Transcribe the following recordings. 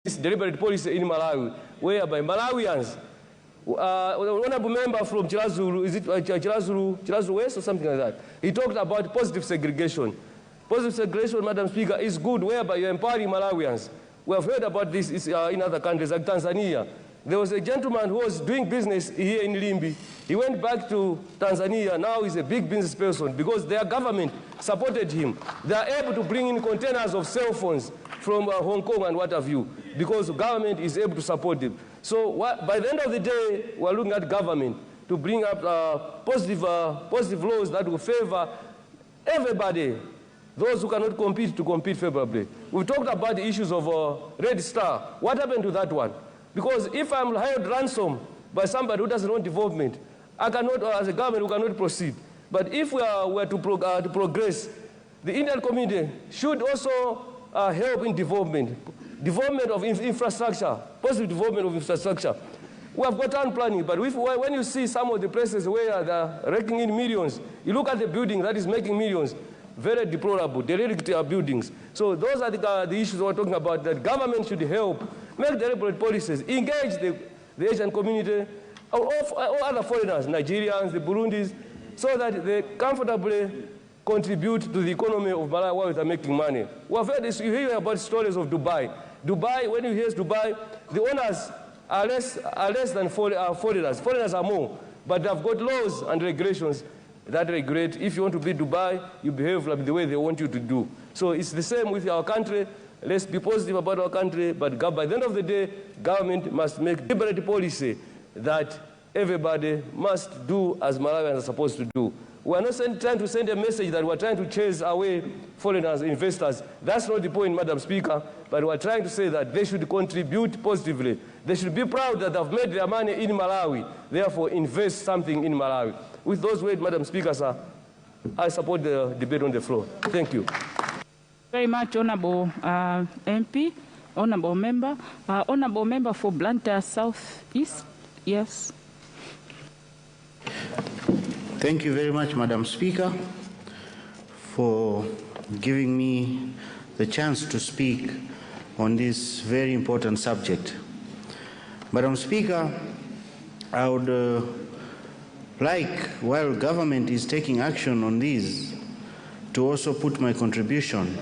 this deliberate policy in Malawi, whereby Malawians, the honorable member from Chilazulu, is it Chilazulu West or something like that? He talked about positive segregation. Positive segregation, Madam Speaker, is good, whereby you're empowering Malawians. We have heard about this in other countries like Tanzania. There was a gentleman who was doing business here in Limbi. He went back to Tanzania. Now he's a big business person because their government supported him. They are able to bring in containers of cell phones from Hong Kong and what have you, because the government is able to support them. So by the end of the day, we're looking at government to bring up positive laws that will favor everybody, those who cannot compete to compete favorably. We've talked about the issues of Red Star. What happened to that one? Because if I'm held ransom by somebody who doesn't want development, I cannot, as a government, we cannot proceed. But if we are to progress, the Indian community should also help in development of infrastructure, positive development of infrastructure. We have got town planning, but when you see some of the places where they're raking in millions, you look at the building that is making millions, very deplorable, derelict buildings. So those are the issues we're talking about, that government should help make deliberate policies, engage the Asian community, or other foreigners, Nigerians, the Burundis, so that they comfortably contribute to the economy of Malawi while they're making money. We have heard this, you hear about stories of Dubai. Dubai, when you hear Dubai, the owners are less than foreigners. Foreigners are more, but they've got laws and regulations that regulate. If you want to be Dubai, you behave like the way they want you to do. So it's the same with our country. Let's be positive about our country, but by the end of the day, government must make deliberate policy that everybody must do as Malawians are supposed to do. We are not trying to send a message that we're trying to chase away foreigners, investors. That's not the point, Madam Speaker, but we're trying to say that they should contribute positively. They should be proud that they've made their money in Malawi, therefore invest something in Malawi. With those words, Madam Speaker, sir, I support the debate on the floor. Thank you. Very much, Honourable MP, Honourable Member. Honourable Member for Blantyre South East. Yes. Thank you very much, Madam Speaker, for giving me the chance to speak on this very important subject. Madam Speaker, I would like, while government is taking action on this, to also put my contribution,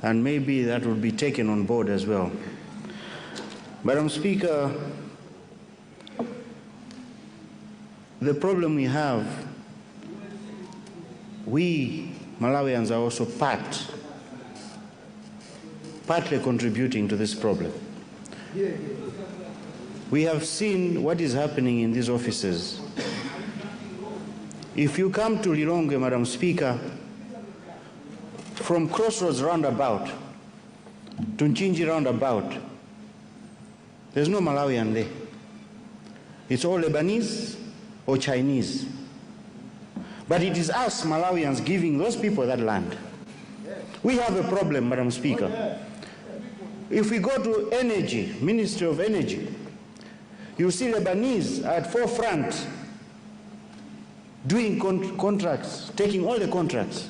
and maybe that will be taken on board as well. Madam Speaker, the problem we have, we Malawians are also partly contributing to this problem. We have seen what is happening in these offices. If you come to Lilongwe, Madam Speaker, from Crossroads roundabout to Nchinji roundabout, there's no Malawian there. It's all Lebanese or Chinese. But it is us Malawians giving those people that land. We have a problem, Madam Speaker. If we go to Energy, Ministry of Energy, you see Lebanese at forefront doing contracts, taking all the contracts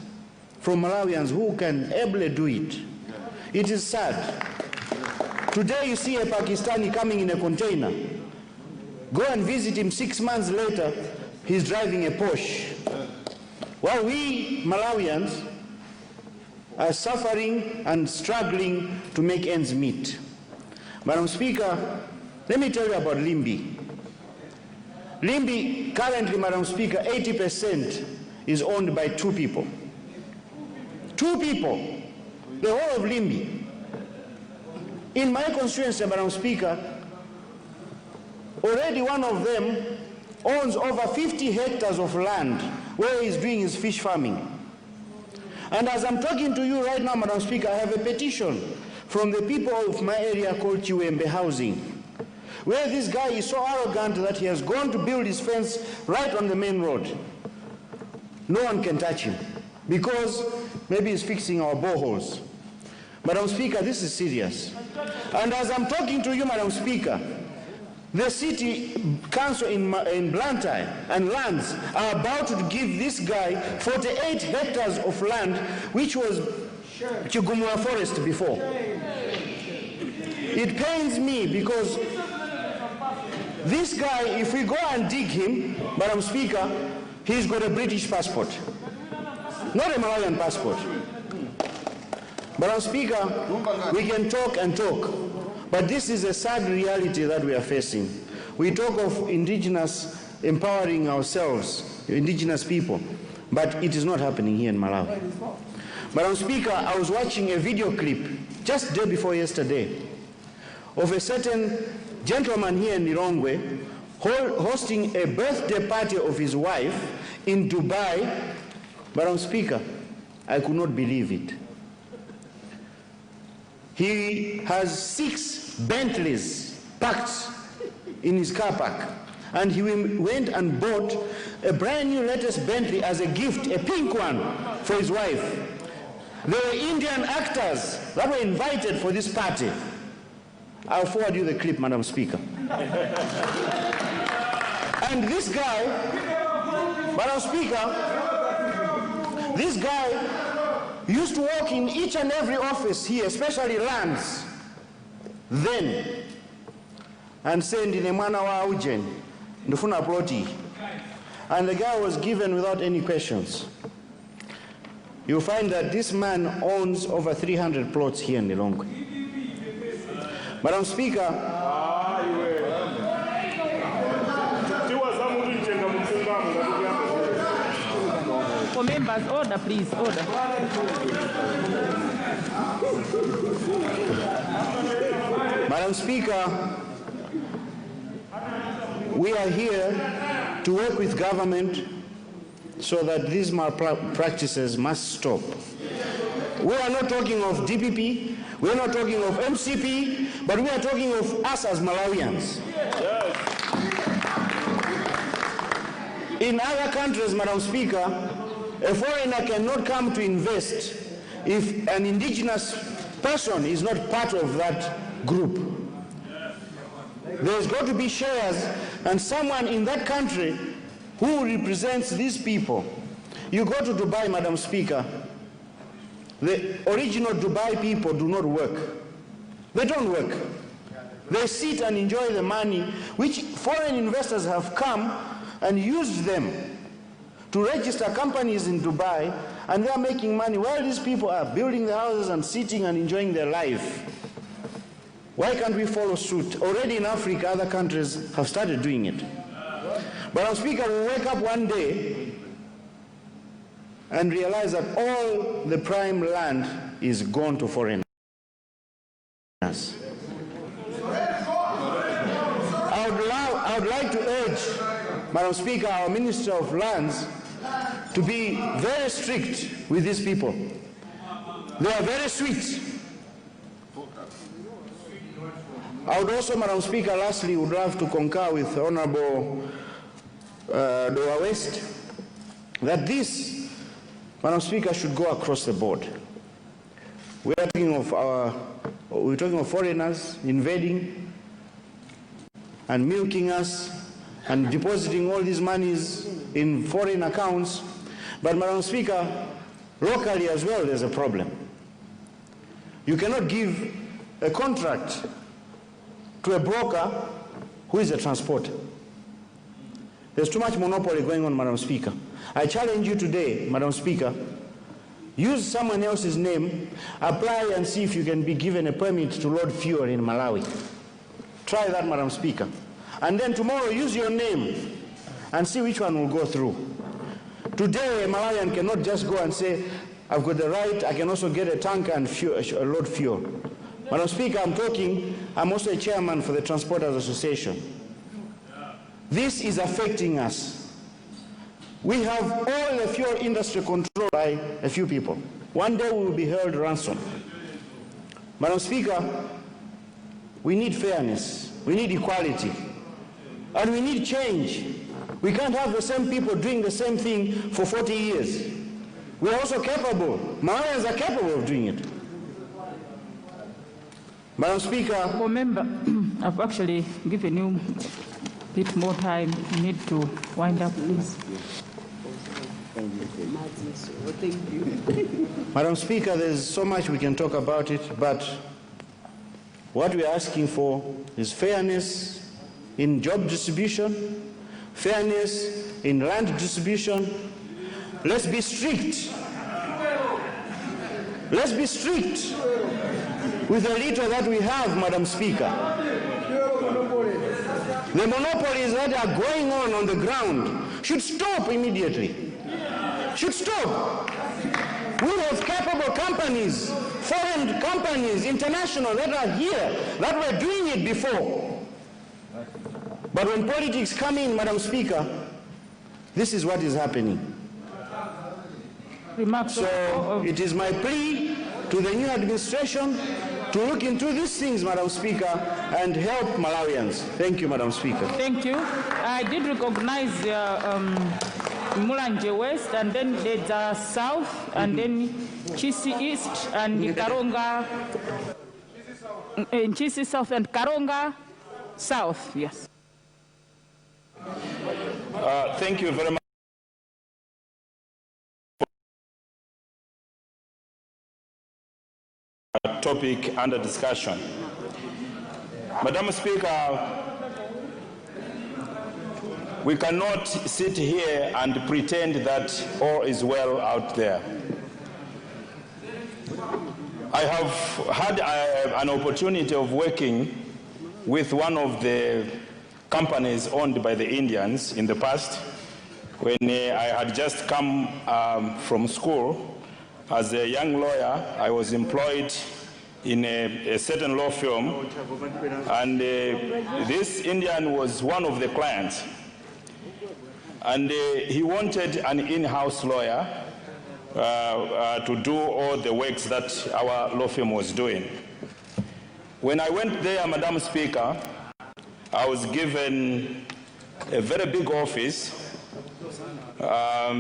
from Malawians who can ably do it. It is sad. Today you see a Pakistani coming in a container. Go and visit him 6 months later, he's driving a Porsche. While we Malawians are suffering and struggling to make ends meet. Madam Speaker, let me tell you about Limbi. Limbi currently, Madam Speaker, 80% is owned by 2 people. 2 people, the whole of Limbi. In my constituency, Madam Speaker, already one of them owns over 50 hectares of land where he's doing his fish farming. And as I'm talking to you right now, Madam Speaker, I have a petition from the people of my area called Chiwembe Housing, where this guy is so arrogant that he has gone to build his fence right on the main road. No one can touch him because maybe he's fixing our boreholes. Madam Speaker, this is serious. And as I'm talking to you, Madam Speaker, the city council in Blantyre and lands are about to give this guy 48 hectares of land, which was Chigumura forest before. It pains me because this guy, if we go and dig him, Madam Speaker, he's got a British passport, not a Malawian passport. Madam Speaker, we can talk and talk, but this is a sad reality that we are facing. We talk of indigenous empowering ourselves, indigenous people, but it is not happening here in Malawi. Madam Speaker, I was watching a video clip just day before yesterday of a certain gentleman here in Lilongwe hosting a birthday party of his wife in Dubai. Madam Speaker, I could not believe it. He has 6 Bentleys parked in his car park, and he went and bought a brand new latest Bentley as a gift, a pink one, for his wife. There were Indian actors that were invited for this party. I'll forward you the clip, Madam Speaker. And this guy, Madam Speaker, this guy used to work in each and every office here, especially lands, then, and send in a mwana wa ujen, ndufuna ploti. And the guy was given without any questions. You'll find that this man owns over 300 plots here in Lilongwe. Madam Speaker, For members, order, please, order. Madam Speaker, we are here to work with government so that these malpractices must stop. We are not talking of DPP, we are not talking of MCP, but we are talking of us as Malawians. Yes. In other countries, Madam Speaker, a foreigner cannot come to invest if an indigenous person is not part of that group. There's got to be shares and someone in that country who represents these people. You go to Dubai, Madam Speaker, the original Dubai people do not work. They don't work. They sit and enjoy the money which foreign investors have come and used them to register companies in Dubai, and they are making money while these people are building the houses and sitting and enjoying their life. Why can't we follow suit? Already in Africa, other countries have started doing it. But Madam Speaker, we wake up one day and realize that all the prime land is gone to foreigners. I would like to urge, Madam Speaker, our Minister of Lands to be very strict with these people. They are very sweet. I would also, Madam Speaker, lastly, would love to concur with Honorable Doa West that this, Madam Speaker, should go across the board. We're talking of foreigners invading and milking us and depositing all these monies in foreign accounts. But Madam Speaker, locally as well there's a problem. You cannot give a contract to a broker who is a transporter. There's too much monopoly going on, Madam Speaker. I challenge you today, Madam Speaker, use someone else's name, apply and see if you can be given a permit to load fuel in Malawi. Try that, Madam Speaker. And then tomorrow use your name and see which one will go through. Today, a Malawian cannot just go and say, I've got the right, I can also get a tanker and load fuel. Madam Speaker, I'm also a chairman for the Transporters Association. This is affecting us. We have all the fuel industry controlled by a few people. One day we will be held ransom. Madam Speaker, we need fairness, we need equality, and we need change. We can't have the same people doing the same thing for 40 years. We are also capable. Malawians are capable of doing it. Madam Speaker. Remember, I've actually given you a bit more time. You need to wind up, please. Madam Speaker, there's so much we can talk about it, but what we are asking for is fairness in job distribution, fairness in land distribution. Let's be strict. Let's be strict with the little that we have, Madam Speaker. The monopolies that are going on the ground should stop immediately. Should stop. We have capable companies, foreign companies, international, that are here, that were doing it before. But when politics come in, Madam Speaker, this is what is happening. So it is my plea to the new administration to look into these things, Madam Speaker, and help Malawians. Thank you, Madam Speaker. Thank you. I did recognize Mulanje West, and then there's South, and then Chisi East, and Karonga, Chisi South, and Karonga South, yes. Thank you very much. Topic under discussion. Madam Speaker, we cannot sit here and pretend that all is well out there. I have had an opportunity of working with one of the companies owned by the Indians in the past when I had just come from school. As a young lawyer, I was employed in a certain law firm, and this Indian was one of the clients. And he wanted an in-house lawyer to do all the works that our law firm was doing. When I went there, Madam Speaker, I was given a very big office, a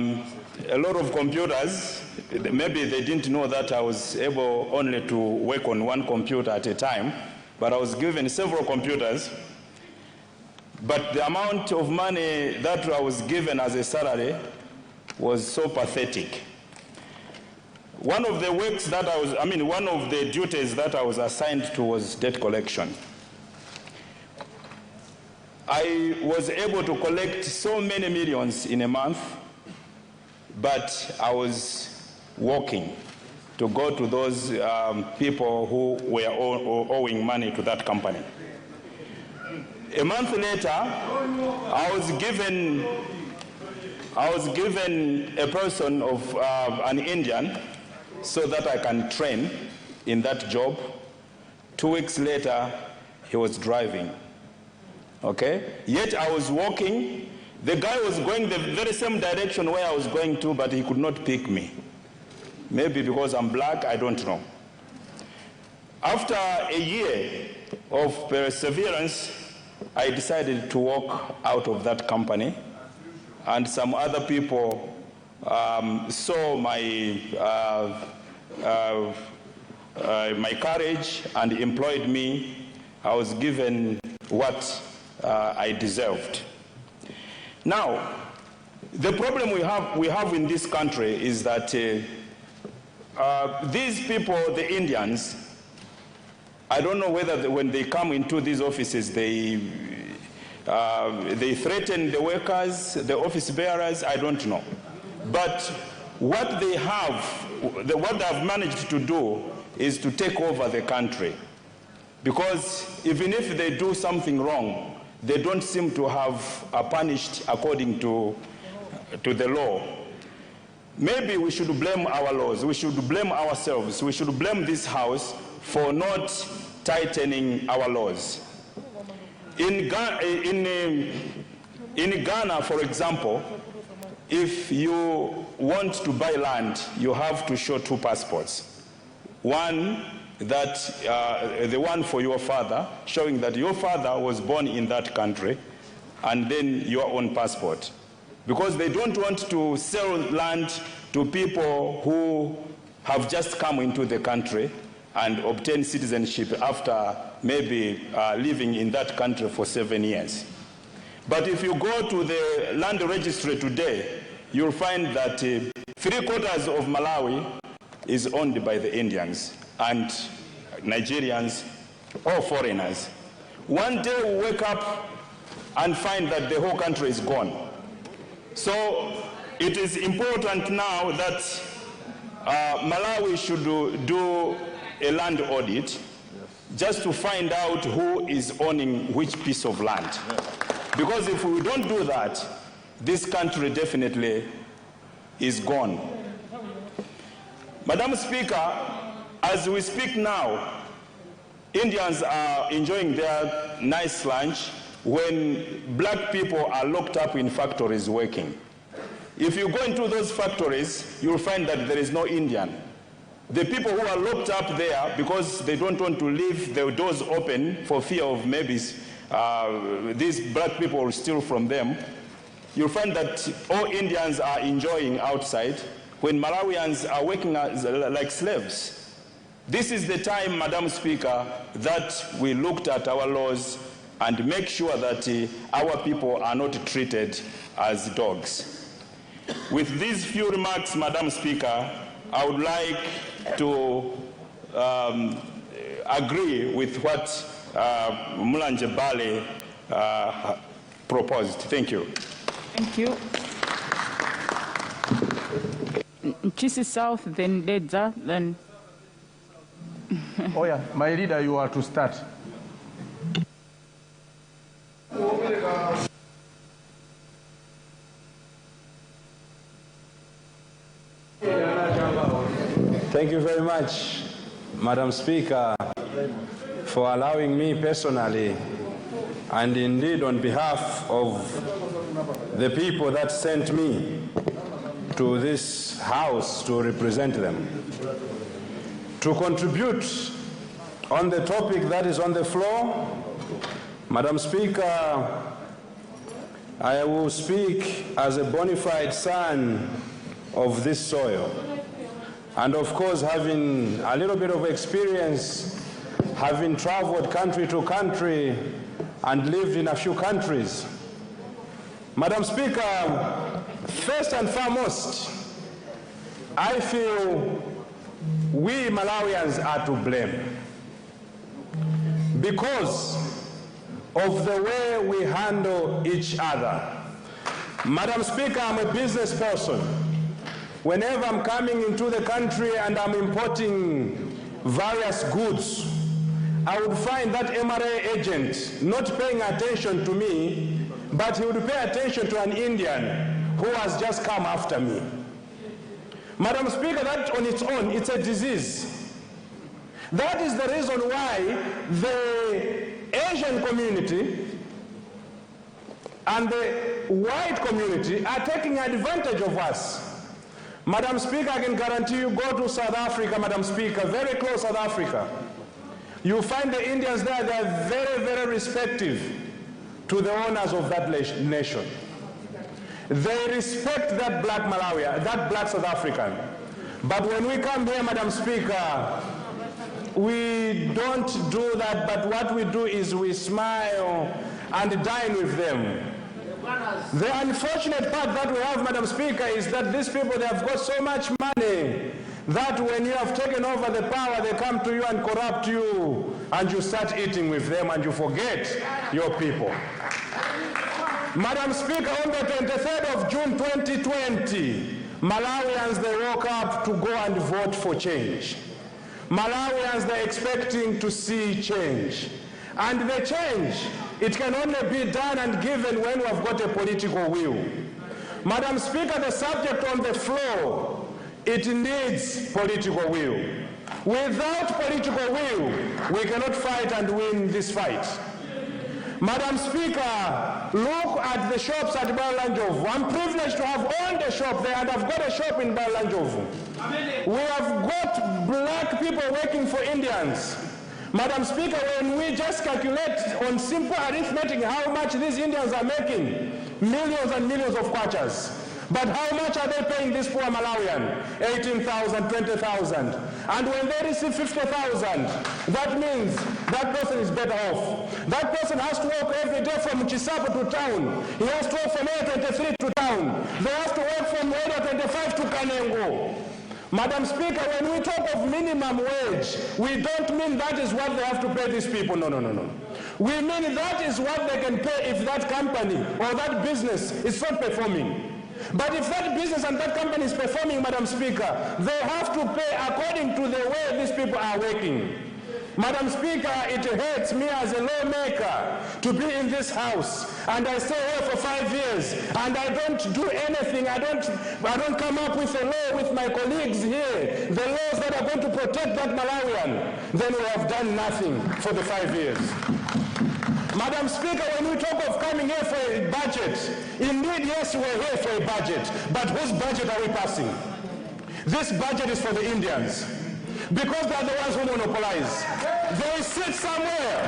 lot of computers. Maybe they didn't know that I was able only to work on one computer at a time, but I was given several computers. But the amount of money that I was given as a salary was so pathetic. One of the works that one of the duties that I was assigned to was debt collection. I was able to collect so many millions in a month, but I was working to go to those people who were owing money to that company. A month later, I was given a person of an Indian so that I can train in that job. 2 weeks later, he was driving. Okay? Yet I was walking. The guy was going the very same direction where I was going to, but he could not pick me. Maybe because I'm black, I don't know. After a year of perseverance, I decided to walk out of that company, and some other people saw my courage and employed me. I was given what I deserved. Now, the problem we have in this country is that these people, the Indians, I don't know whether when they come into these offices, they threaten the workers, the office bearers, I don't know. But what they have, what they have managed to do is to take over the country. Because even if they do something wrong, they don't seem to have punished according to the law. Maybe we should blame our laws, we should blame ourselves, we should blame this House for not tightening our laws. In Ghana, for example, if you want to buy land, you have to show 2 passports. One, the one for your father, showing that your father was born in that country, and then your own passport. Because they don't want to sell land to people who have just come into the country and obtain citizenship after maybe living in that country for 7 years. But if you go to the land registry today, you'll find that 3/4 of Malawi is owned by the Indians, and Nigerians all foreigners. One day we wake up and find that the whole country is gone. So it is important now that Malawi should do a land audit just to find out who is owning which piece of land. Because if we don't do that, this country definitely is gone. Madam Speaker, as we speak now, Indians are enjoying their nice lunch when black people are locked up in factories working. If you go into those factories, you'll find that there is no Indian. The people who are locked up there because they don't want to leave the doors open for fear of maybe these black people will steal from them, you'll find that all Indians are enjoying outside when Malawians are working as, like slaves. This is the time, Madam Speaker, that we looked at our laws and make sure that our people are not treated as dogs. With these few remarks, Madam Speaker, I would like to agree with what Mulanje Bale proposed. Thank you. Thank you. Chisi South, then Dedza, then... Oh yeah, my leader, you are to start. Thank you very much, Madam Speaker, for allowing me personally, and indeed on behalf of the people that sent me to this House to represent them, to contribute on the topic that is on the floor. Madam Speaker, I will speak as a bona fide son of this soil. And of course, having a little bit of experience, having traveled country to country and lived in a few countries. Madam Speaker, first and foremost, I feel we Malawians are to blame because of the way we handle each other. Madam Speaker, I'm a business person. Whenever I'm coming into the country and I'm importing various goods, I would find that MRA agent not paying attention to me, but he would pay attention to an Indian who has just come after me. Madam Speaker, that on its own, it's a disease. That is the reason why the Asian community and the white community are taking advantage of us. Madam Speaker, I can guarantee you, go to South Africa, Madam Speaker, very close South Africa. You find the Indians there, they are very, very respectful to the owners of that nation. They respect that black Malawian, that black South African. But when we come here, Madam Speaker, we don't do that, but what we do is we smile and dine with them. The unfortunate part that we have, Madam Speaker, is that these people, they have got so much money that when you have taken over the power, they come to you and corrupt you, and you start eating with them and you forget your people. Madam Speaker, on the 23rd of June 2020, Malawians, they woke up to go and vote for change. Malawians, they're expecting to see change. And the change, it can only be done and given when we have got a political will. Madam Speaker, the subject on the floor, it needs political will. Without political will, we cannot fight and win this fight. Madam Speaker, look at the shops at Balanjovu. I'm privileged to have owned a shop there, and I've got a shop in Balanjovu. We have got black people working for Indians. Madam Speaker, when we just calculate on simple arithmetic how much these Indians are making, millions and millions of kwachas. But how much are they paying this poor Malawian? 18,000, 20,000. And when they receive 50,000, that means that person is better off. That person has to walk every day from Chisapo to town. He has to walk from Area 23 to town. They have to walk from Area 25 to Kanengo. Madam Speaker, when we talk of minimum wage, we don't mean that is what they have to pay these people. No. We mean that is what they can pay if that company or that business is not performing. But if that business and that company is performing, Madam Speaker, they have to pay according to the way these people are working. Madam Speaker, it hurts me as a lawmaker to be in this house, and I stay here for 5 years, and I don't do anything. I don't come up with a law with my colleagues here, the laws that are going to protect that Malawian. Then we have done nothing for the 5 years. Madam Speaker, when we talk of coming here for a budget, indeed, yes, we're here for a budget, but whose budget are we passing? This budget is for the Indians, because they're the ones who monopolize. They sit somewhere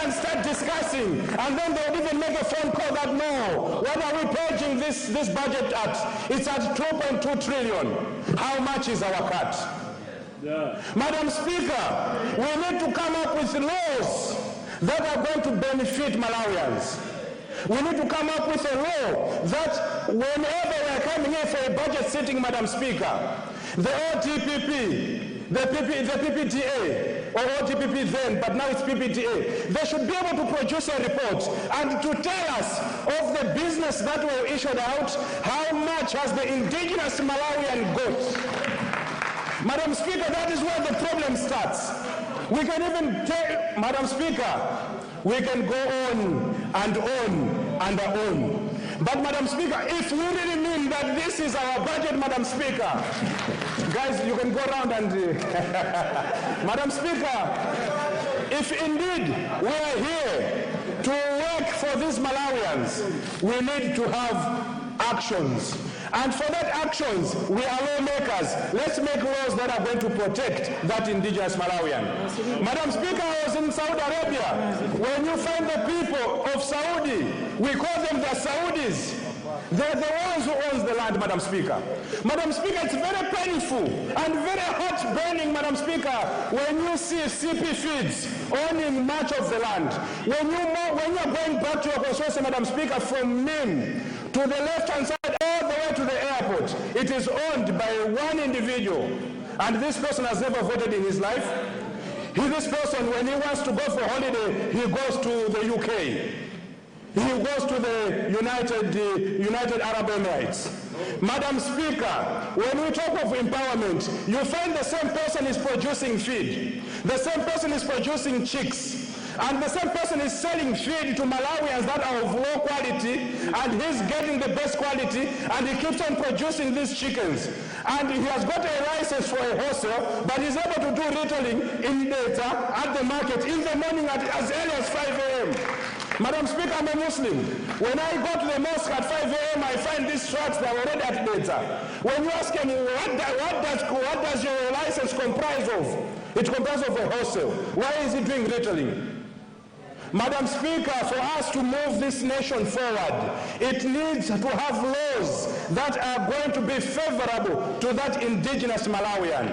and start discussing, and then they'll even make a phone call that, no, what are we purging this budget at? It's at 2.2 trillion. How much is our cut? Yeah. Madam Speaker, we need to come up with laws that are going to benefit Malawians. We need to come up with a law that whenever we are coming here for a budget sitting, Madam Speaker, the OTPP, the PPTA, or OTPP then, but now it's PPTA, they should be able to produce a report and to tell us of the business that were issued out, how much has the indigenous Malawian got. Madam Speaker, that is where the problem starts. We can even tell, Madam Speaker, we can go on and on and on. But Madam Speaker, if we really mean that this is our budget, Madam Speaker, guys, you can go around and... Madam Speaker, if indeed we are here to work for these Malawians, we need to have actions. And for that actions, we are lawmakers. Let's make laws that are going to protect that indigenous Malawian. Madam Speaker, I was in Saudi Arabia. When you find the people of Saudi, we call them the Saudis. They're the ones who owns the land, Madam Speaker. Madam Speaker, it's very painful and very heart-burning, Madam Speaker, when you see CP feeds owning much of the land. When you're going back to your constituency, Madam Speaker, from Nim to the left-hand side, all the way to the airport, it is owned by one individual. And this person has never voted in his life. This person, when he wants to go for holiday, he goes to the UK. He goes to the United Arab Emirates. Madam Speaker, when we talk of empowerment, you find the same person is producing feed. The same person is producing chicks. And the same person is selling feed to Malawians that are of low quality, and he's getting the best quality, and he keeps on producing these chickens. And he has got a license for a wholesale, but he's able to do retailing in data at the market in the morning as early as 5 a.m. Madam Speaker, I'm a Muslim. When I go to the mosque at 5 a.m., I find these trucks that are already at data. When you ask him, what does your license comprise of? It comprises of a wholesale. Why is he doing retailing? Madam Speaker, for us to move this nation forward, it needs to have laws that are going to be favorable to that indigenous Malawian.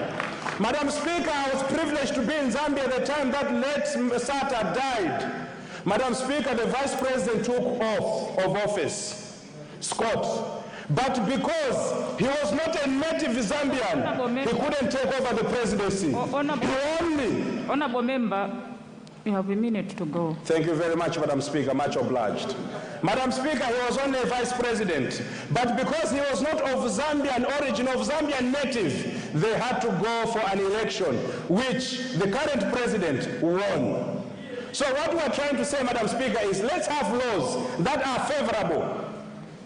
Madam Speaker, I was privileged to be in Zambia at the time that late Sata died. Madam Speaker, the Vice President took off of office, Scott. But because he was not a native Zambian, he couldn't take over the presidency. Honorable Member, you have a minute to go. Thank you very much, Madam Speaker. Much obliged. Madam Speaker, he was only a vice president, but because he was not of Zambian origin, of Zambian native, they had to go for an election, which the current president won. So what we are trying to say, Madam Speaker, is let's have laws that are favorable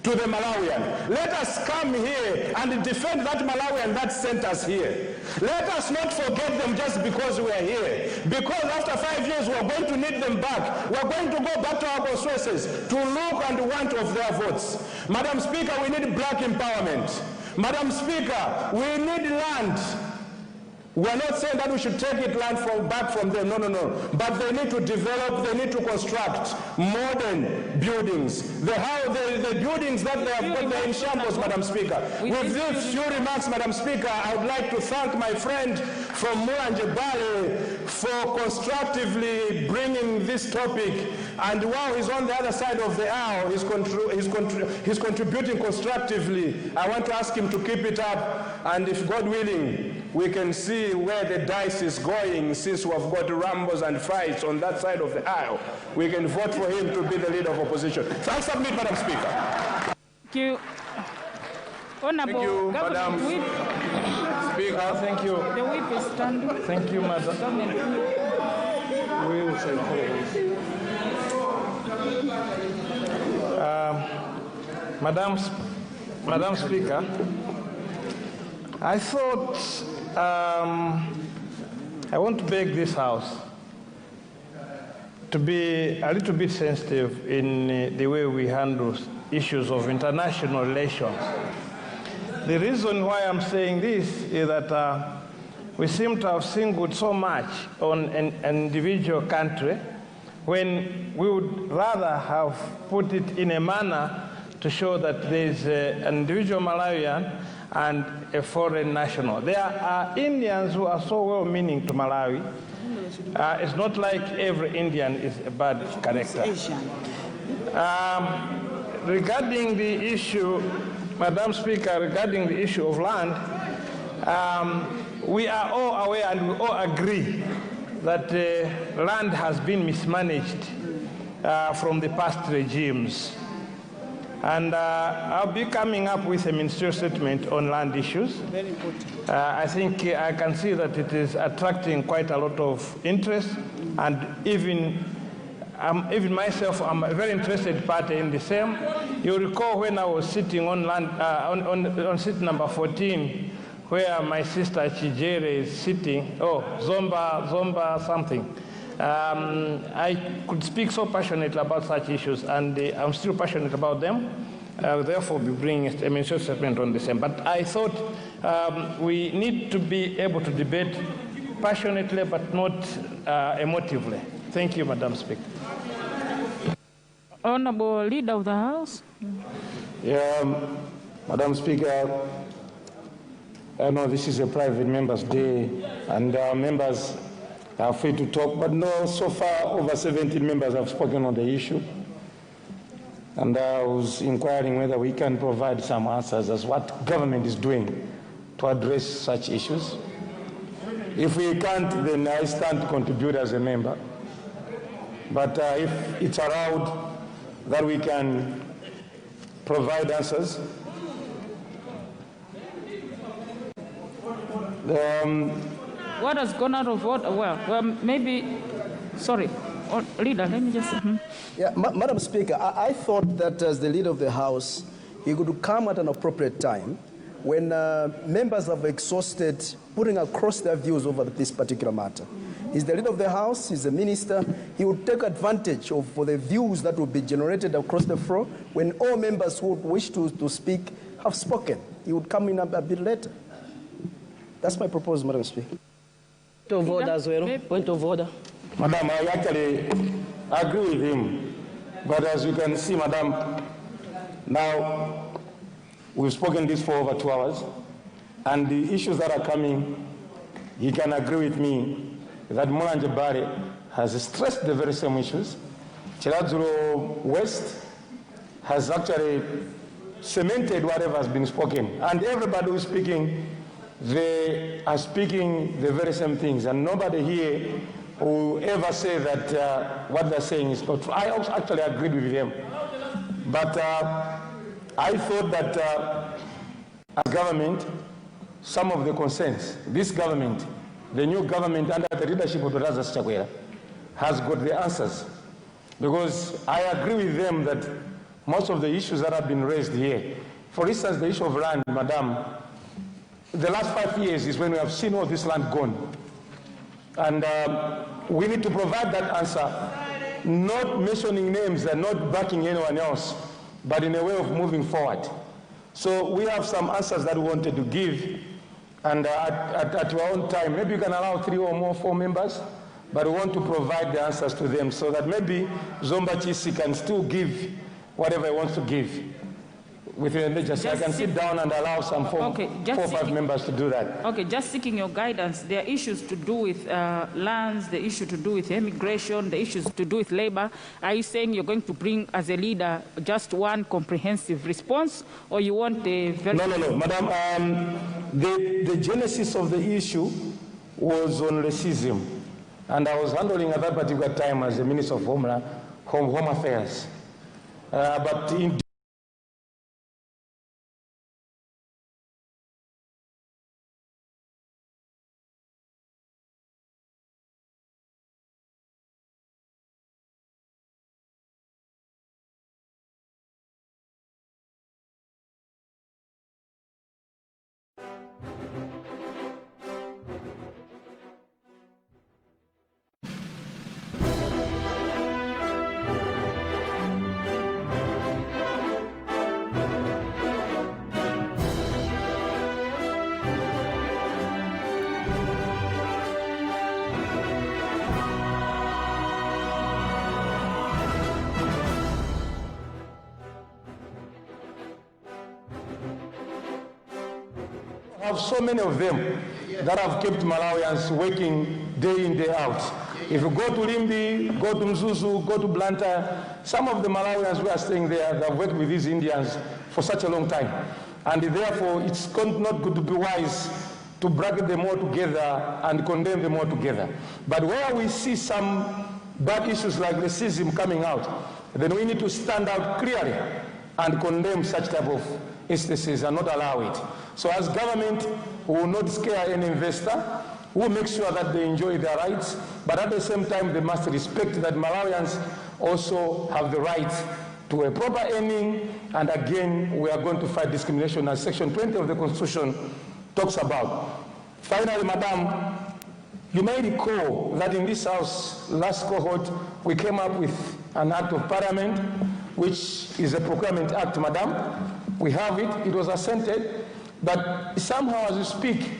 to the Malawian. Let us come here and defend that Malawian that sent us here. Let us not forget them just because we are here. Because after 5 years we are going to need them back. We are going to go back to our constituencies to look and want of their votes. Madam Speaker, we need black empowerment. Madam Speaker, we need land. We're not saying that we should take it land back from them, no. But they need to develop, they need to construct modern buildings. The buildings that they have got there in shambles, Madam Speaker. With these few remarks, Madam Speaker, I would like to thank my friend from Mulanje Bale for constructively bringing this topic. And while he's on the other side of the aisle, he's contributing constructively. I want to ask him to keep it up, and if God willing, we can see where the dice is going. Since we have got rumbles and fights on that side of the aisle, we can vote for him to be the leader of opposition. So I submit, Madam Speaker. Thank you. Honorable Thank you, Madam Whip. Speaker. Thank you. The whip is standing. Thank you, Madam. We will say Madam Speaker, I thought I want to beg this House to be a little bit sensitive in the way we handle issues of international relations. The reason why I'm saying this is that we seem to have singled so much on an individual country when we would rather have put it in a manner to show that there is an individual Malawian and a foreign national. There are Indians who are so well-meaning to Malawi. It's not like every Indian is a bad character. Regarding the issue, Madam Speaker, regarding the issue of land, we are all aware and we all agree that land has been mismanaged from the past regimes. And I'll be coming up with a ministerial statement on land issues. Very important. I think I can see that it is attracting quite a lot of interest, and even myself, I'm a very interested party in the same. You recall when I was sitting on land on seat number 14, where my sister Chijere is sitting. Oh, Zomba something. I could speak so passionately about such issues, and I'm still passionate about them. Therefore, be bringing a ministerial statement on the same. But I thought we need to be able to debate passionately, but not emotively. Thank you, Madam Speaker. Honorable Leader of the House. Yeah, Madam Speaker, I know this is a private members' day, and members are free to talk, but no, so far over 17 members have spoken on the issue. And I was inquiring whether we can provide some answers as what government is doing to address such issues. If we can't, then I stand to contribute as a member. But if it's allowed that we can provide answers. What has gone out of order? Well, maybe, sorry, Leader, let me just... Yeah, Madam Speaker, I thought that as the Leader of the House, he could come at an appropriate time when members have exhausted putting across their views over this particular matter. He's the Leader of the House, he's the Minister. He would take advantage of the views that will be generated across the floor when all members who wish to speak have spoken. He would come in a bit later. That's my proposal, Madam Speaker. Point of order as well. Point of order. Madam, I actually agree with him. But as you can see, Madam, now we've spoken this for over 2 hours, and the issues that are coming, he can agree with me that Mulanje Bale has stressed the very same issues. Chiladzulu West has actually cemented whatever has been spoken, and everybody who is speaking, they are speaking the very same things, and nobody here will ever say that what they're saying is not true. I also actually agreed with them. But I thought that as government, some of the concerns, this government, the new government under the leadership of Raza Chakwera, has got the answers. Because I agree with them that most of the issues that have been raised here, for instance, the issue of land, Madam, the last 5 years is when we have seen all this land gone. And we need to provide that answer, not mentioning names and not backing anyone else, but in a way of moving forward. So we have some answers that we wanted to give And at your own time, maybe you can allow 3 or more 4 members, but we want to provide the answers to them so that maybe Zomba Chisi can still give whatever he wants to give within the legislature. I can sit down and allow some 4 or 5 members to do that. Okay, just seeking your guidance. There are issues to do with lands, the issue to do with immigration, the issues to do with labor. Are you saying you're going to bring, as a leader, just one comprehensive response, or you want a very... No, Madam. The genesis of the issue was on racism, and I was handling at that particular time as the Minister of Home Affairs. But in have so many of them that have kept Malawians working day in, day out. If you go to Limbi, go to Mzuzu, go to Blantyre, some of the Malawians who are staying there, they have worked with these Indians for such a long time. And therefore, it's not good to be wise to bracket them all together and condemn them all together. But where we see some bad issues like racism coming out, then we need to stand out clearly and condemn such type of instances and not allow it. So as government, we will not scare any investor. We will make sure that they enjoy their rights, but at the same time, they must respect that Malawians also have the right to a proper earning, and again, we are going to fight discrimination as Section 20 of the Constitution talks about. Finally, Madam, you may recall that in this House, last cohort, we came up with an Act of Parliament, which is a Procurement Act, Madam. We have it, it was assented, but somehow as we speak,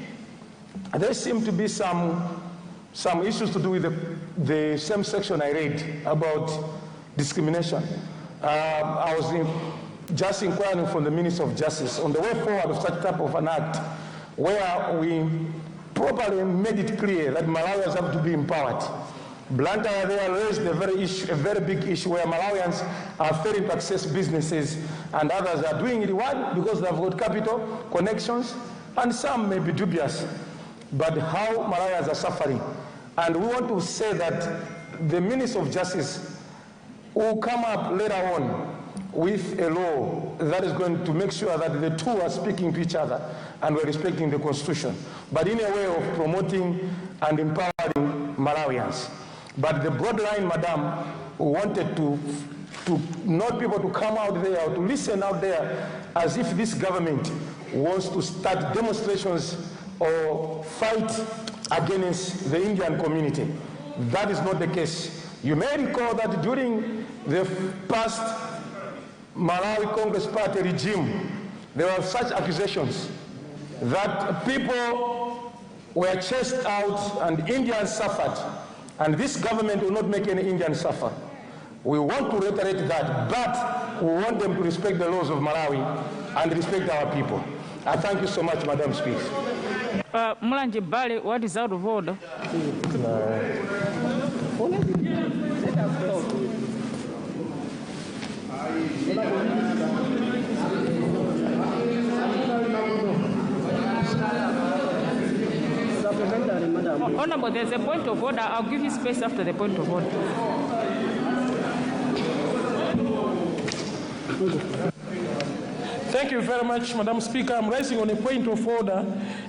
there seem to be some issues to do with the same section I read about discrimination. I was just inquiring from the Minister of Justice on the way forward of such type of an act, where we properly made it clear that Malawians have to be empowered. Blantyre there raised a very big issue where Malawians are failing to access businesses and others are doing it, why? Because they've got capital, connections, and some may be dubious. But how Malawians are suffering. And we want to say that the Minister of Justice will come up later on with a law that is going to make sure that the two are speaking to each other and we're respecting the Constitution, but in a way of promoting and empowering Malawians. But the broad line, Madam, we wanted to not people to come out there or to listen out there as if this government wants to start demonstrations or fight against the Indian community. That is not the case. You may recall that during the past Malawi Congress Party regime, there were such accusations that people were chased out and Indians suffered, and this government will not make any Indians suffer. We want to reiterate that, but we want them to respect the laws of Malawi and respect our people. I thank you so much, Madam Speaker. Mulanje Bale, what is out of order? Honorable, there's a point of order. I'll give you space after the point of order. Thank you very much, Madam Speaker. I'm raising on a point of order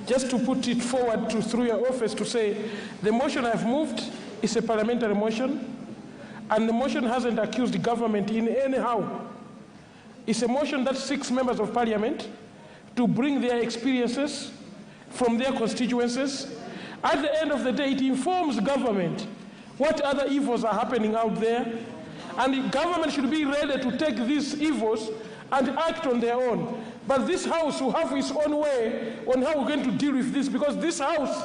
just to put it forward through your office to say the motion I've moved is a parliamentary motion, and the motion hasn't accused the government in any how. It's a motion that seeks members of parliament to bring their experiences from their constituencies. At the end of the day, it informs government what other evils are happening out there, and the government should be ready to take these evils and act on their own. But this House will have its own way on how we're going to deal with this, because this House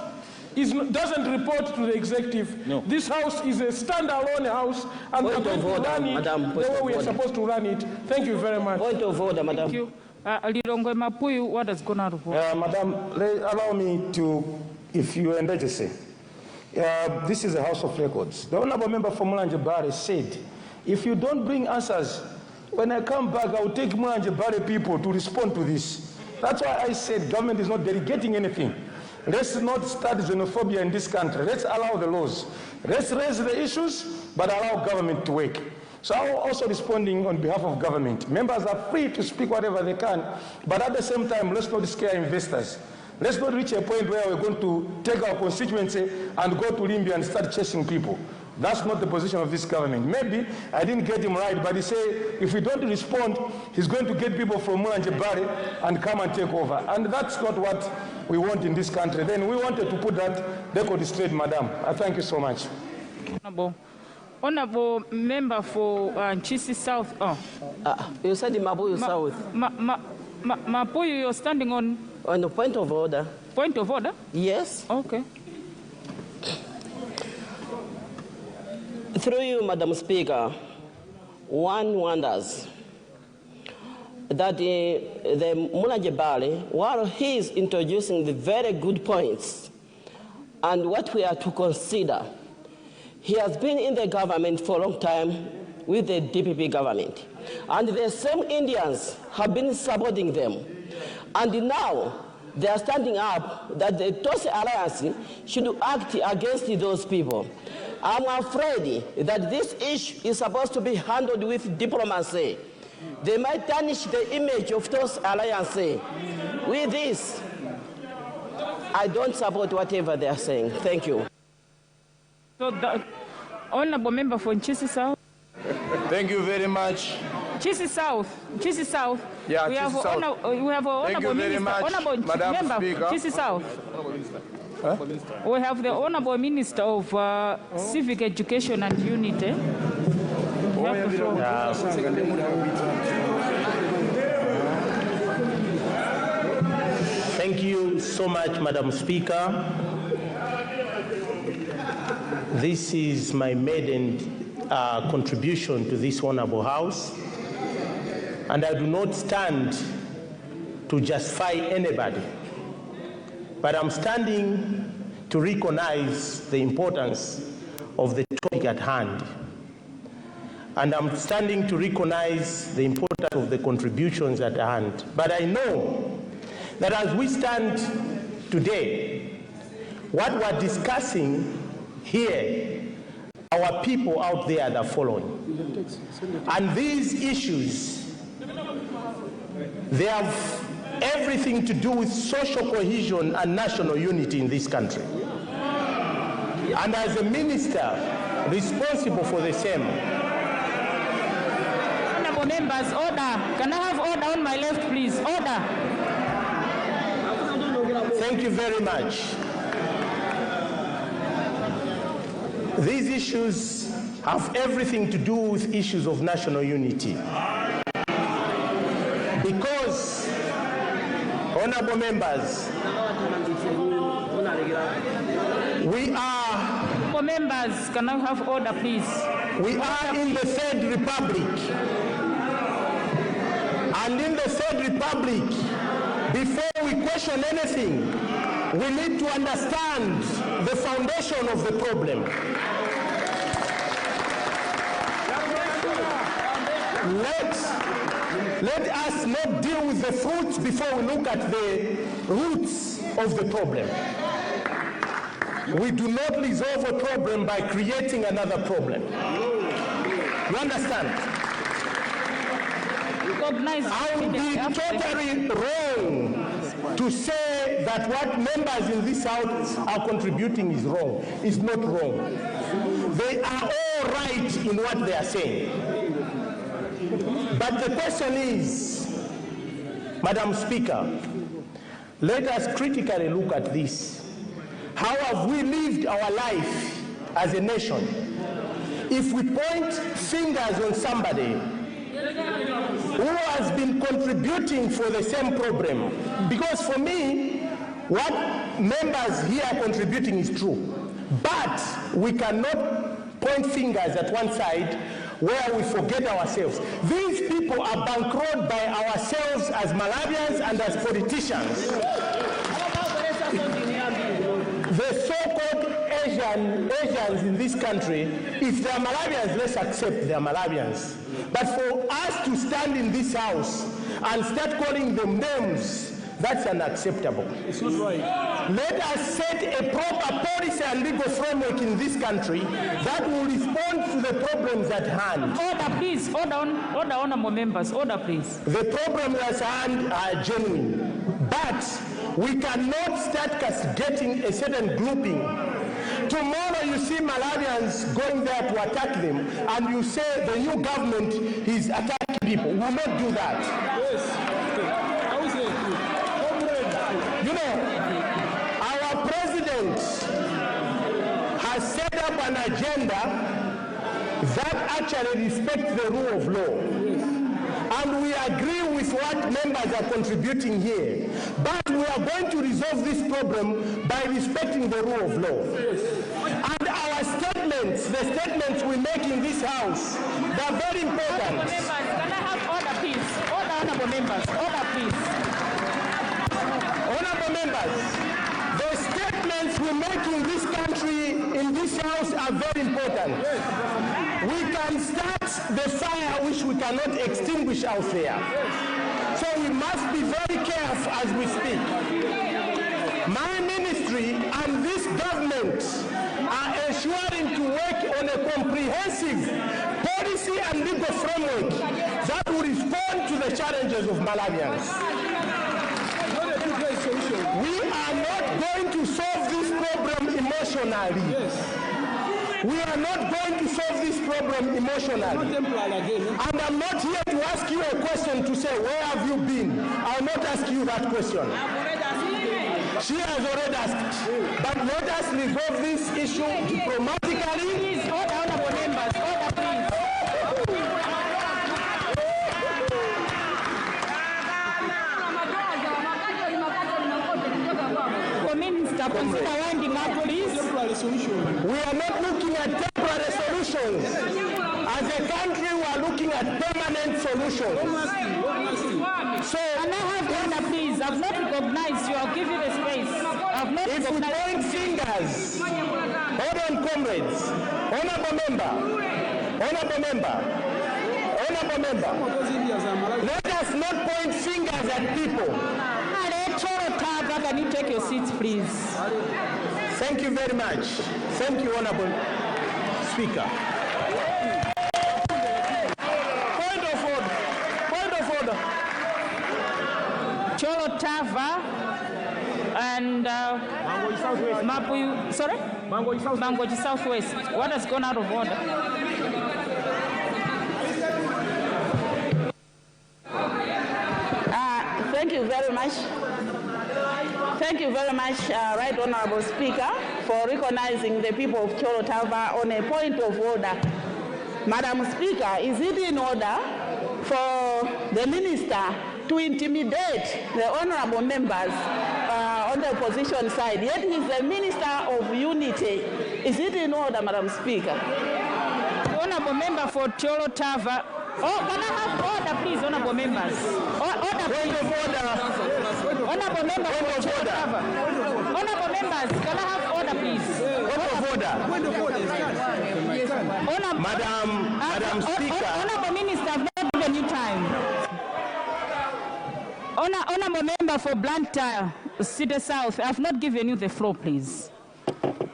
doesn't report to the executive. No. This House is a standalone House, and we're going to run it the way we are supposed to run it. Thank you very much. Point of order, Madam. Thank you. Lilongwe Mapuyu, what has gone out of order? Madam, allow me to, if you indulge me. This is a House of Records. The Honorable Member for Mulanje Bare said, if you don't bring answers, when I come back, I will take Mulanje Bare people to respond to this. That's why I said government is not delegating anything. Let's not start xenophobia in this country. Let's allow the laws. Let's raise the issues, but allow government to work. So I'm also responding on behalf of government. Members are free to speak whatever they can, but at the same time, let's not scare investors. Let's not reach a point where we're going to take our constituency and go to Limby and start chasing people. That's not the position of this government. Maybe I didn't get him right, but he said if we don't respond, he's going to get people from Mulanje Bare and come and take over. And that's not what we want in this country. Then we wanted to put that record straight, Madam. I thank you so much. Honorable Member for Nchisi South. Oh. You said the Mapuyu South. Mapuyu, you're standing on the point of order. Point of order? Yes. Okay. Through you, Madam Speaker, one wonders that the Mulanje Bare, while he is introducing the very good points and what we are to consider, he has been in the government for a long time with the DPP government. And the same Indians have been supporting them. And now they are standing up that the TOS Alliance should act against those people. I'm afraid that this issue is supposed to be handled with diplomacy. They might tarnish the image of TOS Alliance. With this, I don't support whatever they are saying. Thank you. So the Honorable Member for Nchisi South. Thank you very much. Nchisi South. Nchisi South. Yeah, we have an Honorable Minister. Honorable Member, Nchisi South. Huh? We have the Honorable Minister of Civic Education and Unity. Thank you so much, Madam Speaker. This is my maiden contribution to this honorable House, and I do not stand to justify anybody, but I'm standing to recognize the importance of the topic at hand. And I'm standing to recognize the importance of the contributions at hand. But I know that as we stand today, what we're discussing here, our people out there are following. And these issues, they have everything to do with social cohesion and national unity in this country. And as a minister responsible for the same. Honorable members, order. Can I have order on my left, please? Order. Thank you very much. These issues have everything to do with issues of national unity. Because, honorable members, we are... Honorable members, can I have order, please? We are in the Third Republic. And in the Third Republic, before we question anything, we need to understand the foundation of the problem. Let us not deal with the fruits before we look at the roots of the problem. We do not resolve a problem by creating another problem. You understand? I would be totally wrong to say that what members in this House are contributing is wrong. It's not wrong. They are all right in what they are saying. But the question is, Madam Speaker, let us critically look at this. How have we lived our life as a nation? If we point fingers on somebody, who has been contributing for the same problem. Because for me, what members here are contributing is true. But we cannot point fingers at one side where we forget ourselves. These people are bankrolled by ourselves as Malawians and as politicians. The so-called Asians in this country, if they are Malawians, let's accept they are Malawians. But for us to stand in this house and start calling them names, that's unacceptable. It's not right. Let us set a proper policy and legal framework in this country that will respond to the problems at hand. Order, please. Order, honorable members. Order, please. The problems at hand are genuine, but we cannot start castigating a certain grouping. Tomorrow you see Malawians going there to attack them, and you say the new government is attacking people. We will not do that. Yes. You know, our president has set up an agenda that actually respects the rule of law. And we agree with what members are contributing here. But we are going to resolve this problem by respecting the rule of law. And our statements, the statements we make in this house, they are very important. Honorable members, can I have order, please? Order, honorable members. Order, please. Honorable members, the statements we make in this country, in this house, are very important. We can start the fire which we cannot extinguish out there. So we must be very careful as we speak. My ministry and this government are ensuring to work on a comprehensive policy and legal framework that will respond to the challenges of Malawians. We are not going to solve this problem emotionally. Yes. We are not going to solve this problem emotionally. And I'm not here to ask you a question to say, where have you been? I'll not ask you that question. She has already asked. But let us resolve this issue diplomatically. Please, order, honorable members. Order, please. Minister, consider winding up, please. We are not looking at temporary solutions. As a country, we are looking at permanent solutions. So, Can I have order, please? I've not recognized you. I'll give you the space. I've not if we recognized point fingers, hold on, comrades, honorable member, let us not point fingers at people. Can you take your seats, please? Thank you very much. Thank you, Honorable Speaker. Point of order. Cholo Tava and Mapuyu, sorry? Mangoji Southwest. What has gone out of order? Thank you very much. Thank you very much, Right Honorable Speaker, for recognizing the people of Cholo Tava on a point of order. Madam Speaker, is it in order for the minister to intimidate the honorable members on the opposition side? Yet he's the Minister of Unity. Is it in order, Madam Speaker? The honorable member for Cholo Tava. Oh, can I have order, please, honorable members? Order, please. Honorable member for Cholo Tava. Honorable members, can I have order, please? Madam Speaker. Honorable Minister, I've not given you time. Honorable member for Blantyre, City South, I've not given you the floor, please.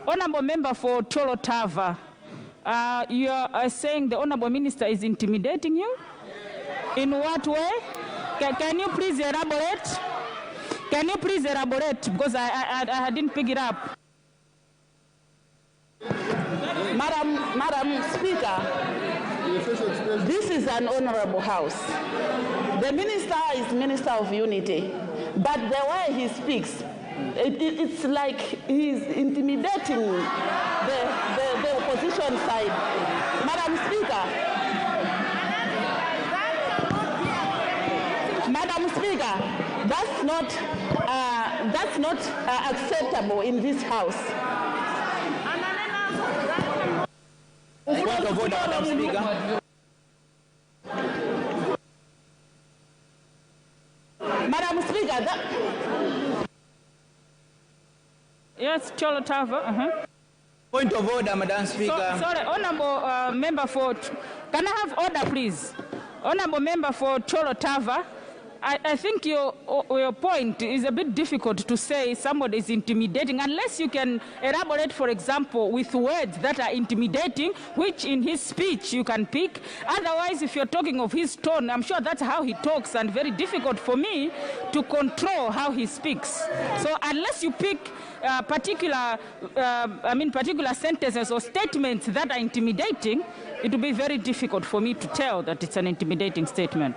Honorable member for Cholo Tava, you are saying the honorable minister is intimidating you? In what way? Can you please elaborate? Can you please elaborate? Because I didn't pick it up. Madam Speaker, this is an honorable house. The minister is Minister of Unity, but the way he speaks, it's like he's intimidating the opposition side. Madam Speaker, not acceptable in this House. Point of order, Madam Speaker. Madam Speaker, Yes, Cholo Tava. Point of order, Madam Speaker. Sorry, Honourable Member for... Can I have order, please? Honourable Member for Cholo Tava, I think your point is a bit difficult to say somebody is intimidating unless you can elaborate, for example, with words that are intimidating, which in his speech you can pick. Otherwise, if you're talking of his tone, I'm sure that's how he talks and very difficult for me to control how he speaks. So unless you pick particular sentences or statements that are intimidating, it will be very difficult for me to tell that it's an intimidating statement.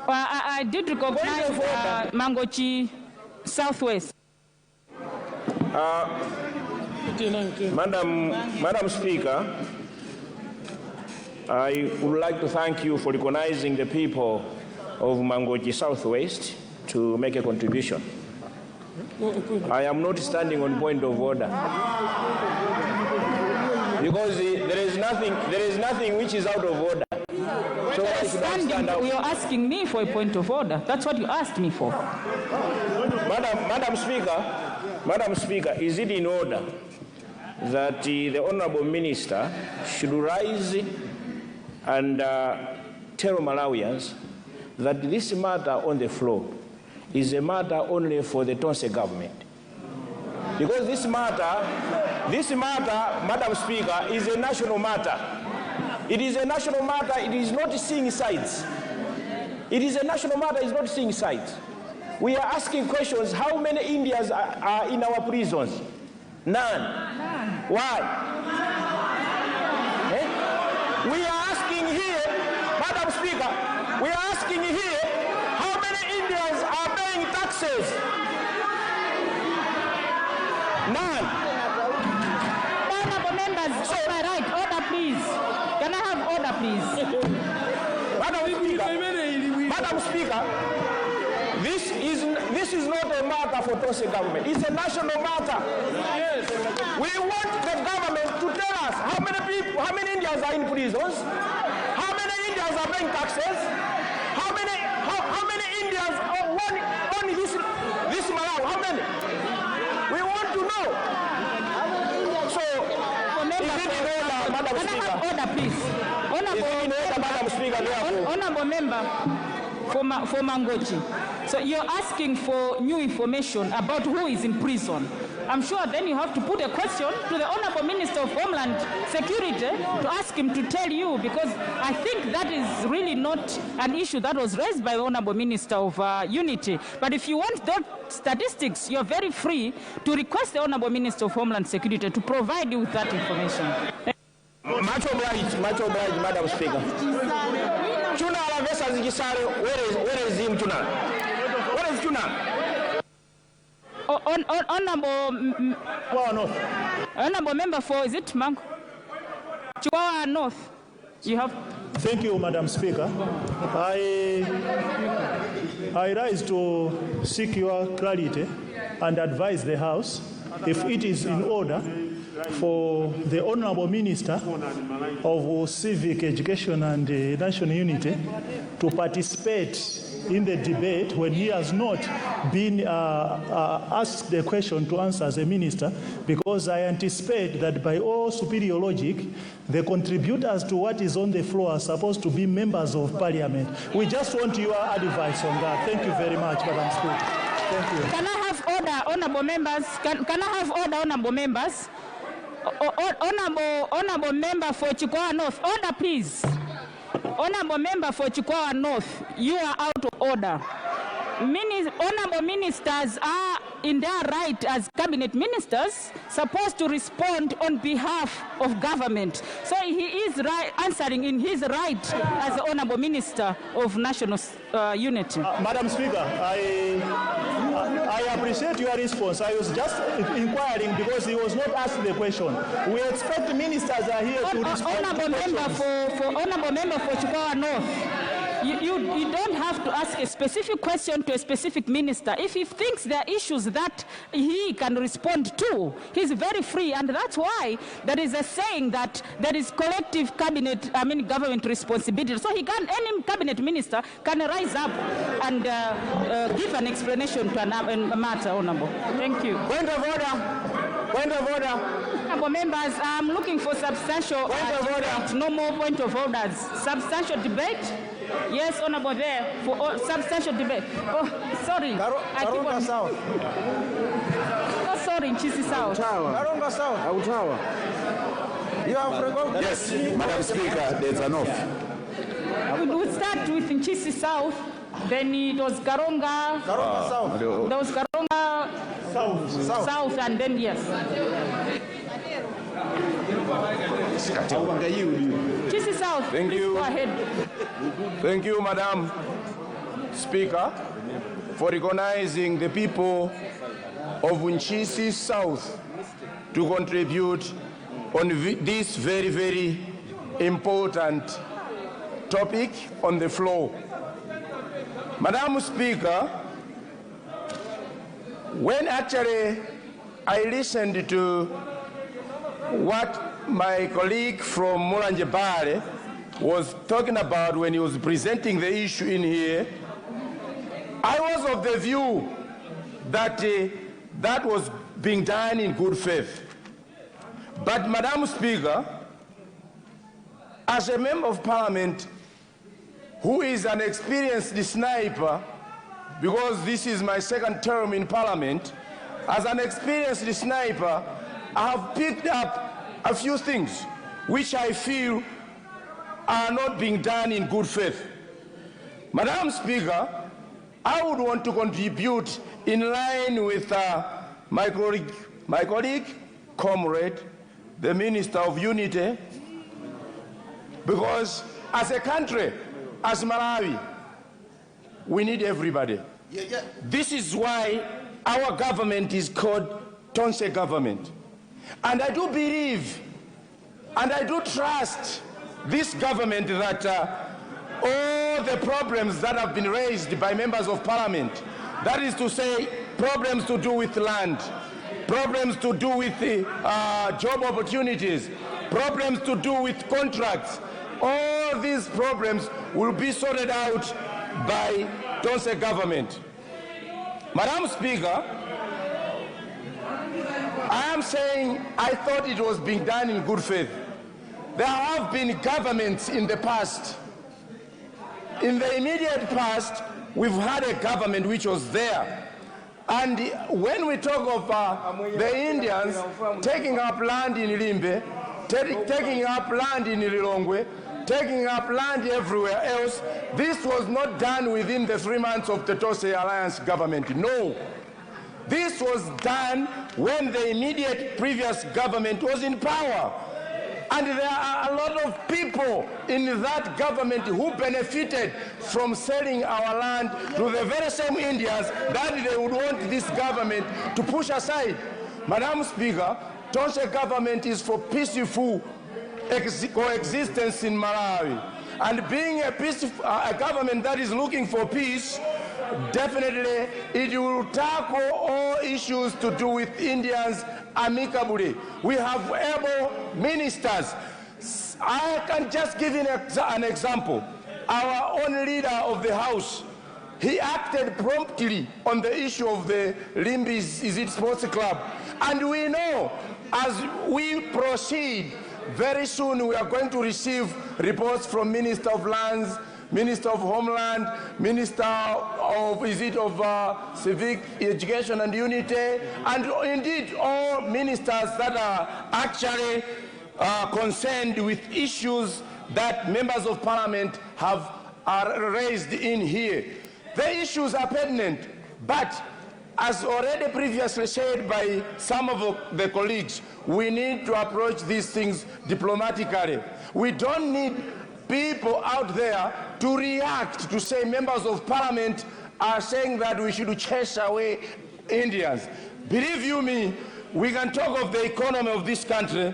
I did recognize Mangochi Southwest. Madam Speaker, I would like to thank you for recognizing the people of Mangochi Southwest to make a contribution. I am not standing on point of order because there is nothing which is out of order. So you're asking me for a point of order. That's what you asked me for. Madam Speaker, is it in order that the Honourable Minister should rise and tell Malawians that this matter on the floor is a matter only for the Tonse government? Because this matter, Madam Speaker, is a national matter. It is a national matter, it is not seeing sides. It is a national matter, it is not seeing sides. We are asking questions, how many Indians are in our prisons? None. Why? We are asking here, Madam Speaker, we are asking here, how many Indians are paying taxes? None. Honourable members, my right, order please. Can I have order please? Madam Speaker, this is not a matter for Tonse government. It's a national matter. Yes. We want the government to tell us how many Indians are in prisons, how many Indians are paying taxes, how many Indians on this Malawi, how many? We want to know. So, is it in order, Madam Speaker? Can I have order, please? Honourable member for Mangochi. So you're asking for new information about who is in prison. I'm sure then you have to put a question to the Honourable Minister of Homeland Security to ask him to tell you, because I think that is really not an issue that was raised by the Honourable Minister of Unity. But if you want those statistics, you're very free to request the Honourable Minister of Homeland Security to provide you with that information. Much obliged, Madam Speaker. Chunala versus Gisare, where is him, Chunala? Where is Chunala? Honourable member for, is it Mango? Chihuahua North. You have. Thank you, Madam Speaker. I rise to seek your clarity and advise the House if it is in order for the Honourable Minister of Civic Education and National Unity to participate in the debate when he has not been asked the question to answer as a minister, because I anticipate that by all superior logic, the contributors to what is on the floor are supposed to be members of Parliament. We just want your advice on that. Thank you very much, Madam Speaker. Thank you. Can I have order, Honourable members? Can I have order, Honourable members? Honourable member for Chihuahua North, order please. Honourable member for Chihuahua North, you are out of order. Honourable ministers are in their right as cabinet ministers supposed to respond on behalf of government. So he is answering in his right as the Honourable Minister of National Unity. Madam Speaker, I appreciate your response. I was just inquiring because he was not asked the question. We expect ministers are here to respond. Honourable member for Chihuahua North, You don't have to ask a specific question to a specific minister. If he thinks there are issues that he can respond to, he's very free, and that's why there is a saying that there is collective government responsibility. So any cabinet minister can rise up and give an explanation to a matter, Honorable. Thank you. Point of order. Point of order. Honorable members, I'm looking for substantial debate. No more point of orders. Substantial debate? Yes, Honorable, there for substantial debate. Oh, sorry. Karonga South. Oh, sorry, Nchisi South. Karonga South. Autawa. You have recorded. Yes, Madam Speaker, there's enough. We'll start with Nchisi South. Then it was Karonga. Karonga South. There was Karonga South, and then yes. Nchisi South. Thank you. Go ahead. Thank you, Madam Speaker, for recognizing the people of Nchisi South to contribute on this very, very important topic on the floor. Madam Speaker, when actually I listened to what my colleague from Mulanje Bale was talking about when he was presenting the issue in here, I was of the view that that was being done in good faith. But Madam Speaker, as a member of Parliament who is an experienced sniper, because this is my second term in Parliament, as an experienced sniper, I have picked up a few things which I feel are not being done in good faith. Madam Speaker, I would want to contribute in line with my colleague, comrade, the Minister of Unity, because as a country, as Malawi, we need everybody. This is why our government is called Tonse government. And I do believe, and I do trust this government that all the problems that have been raised by members of Parliament, that is to say, problems to do with land, problems to do with job opportunities, problems to do with contracts, all these problems will be sorted out by Tonse government. Madam Speaker, I am saying I thought it was being done in good faith. There have been governments in the past. In the immediate past, we've had a government which was there. And when we talk of the Indians taking up land in Limbe, taking up land in Lilongwe, taking up land everywhere else, this was not done within the 3 months of the Tonse Alliance government. No. This was done when the immediate previous government was in power. And there are a lot of people in that government who benefited from selling our land to the very same Indians that they would want this government to push aside. Madam Speaker, Tonse government is for peaceful coexistence in Malawi. And being a government that is looking for peace, definitely it will tackle all issues to do with Indians amicably. We have able ministers. I can just give you an example. Our own leader of the House, he acted promptly on the issue of the Limbe Sports Club. And we know as we proceed, very soon we are going to receive reports from Minister of Lands, Minister of Homeland, Minister of Civic Education and Unity, and indeed all ministers that are actually concerned with issues that members of Parliament are raised in here. The issues are pertinent, but as already previously said by some of the colleagues, we need to approach these things diplomatically. We don't need people out there to react to say members of Parliament are saying that we should chase away Indians. Believe you me, we can talk of the economy of this country.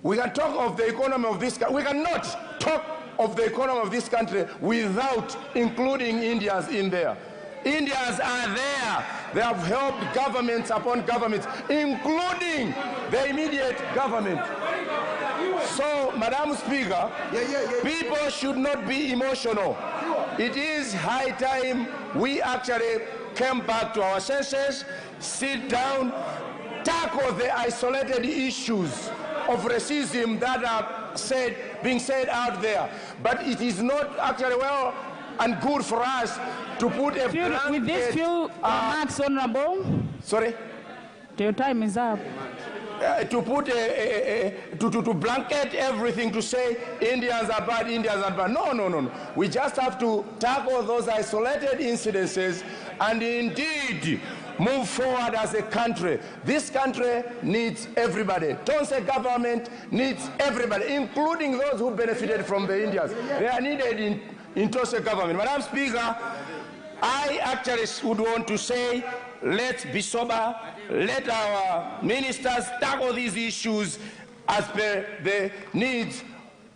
We can talk of the economy of this country. We cannot talk of the economy of this country without including Indians in there. Indians are there. They have helped governments upon governments, including the immediate government. So, Madam Speaker, people should not be emotional. It is high time we actually came back to our senses, sit down, tackle the isolated issues of racism that are being said out there. But it is not actually well and good for us to put a blanket... With these few remarks, Honorable. Sorry? Your time is up. To put to blanket everything, to say Indians are bad, Indians are bad. No, no, no, no. We just have to tackle those isolated incidences and indeed move forward as a country. This country needs everybody. Tonse government needs everybody, including those who benefited from the Indians. They are needed in Tonse government. Madam Speaker, I actually would want to say, let's be sober, let our ministers tackle these issues as per the needs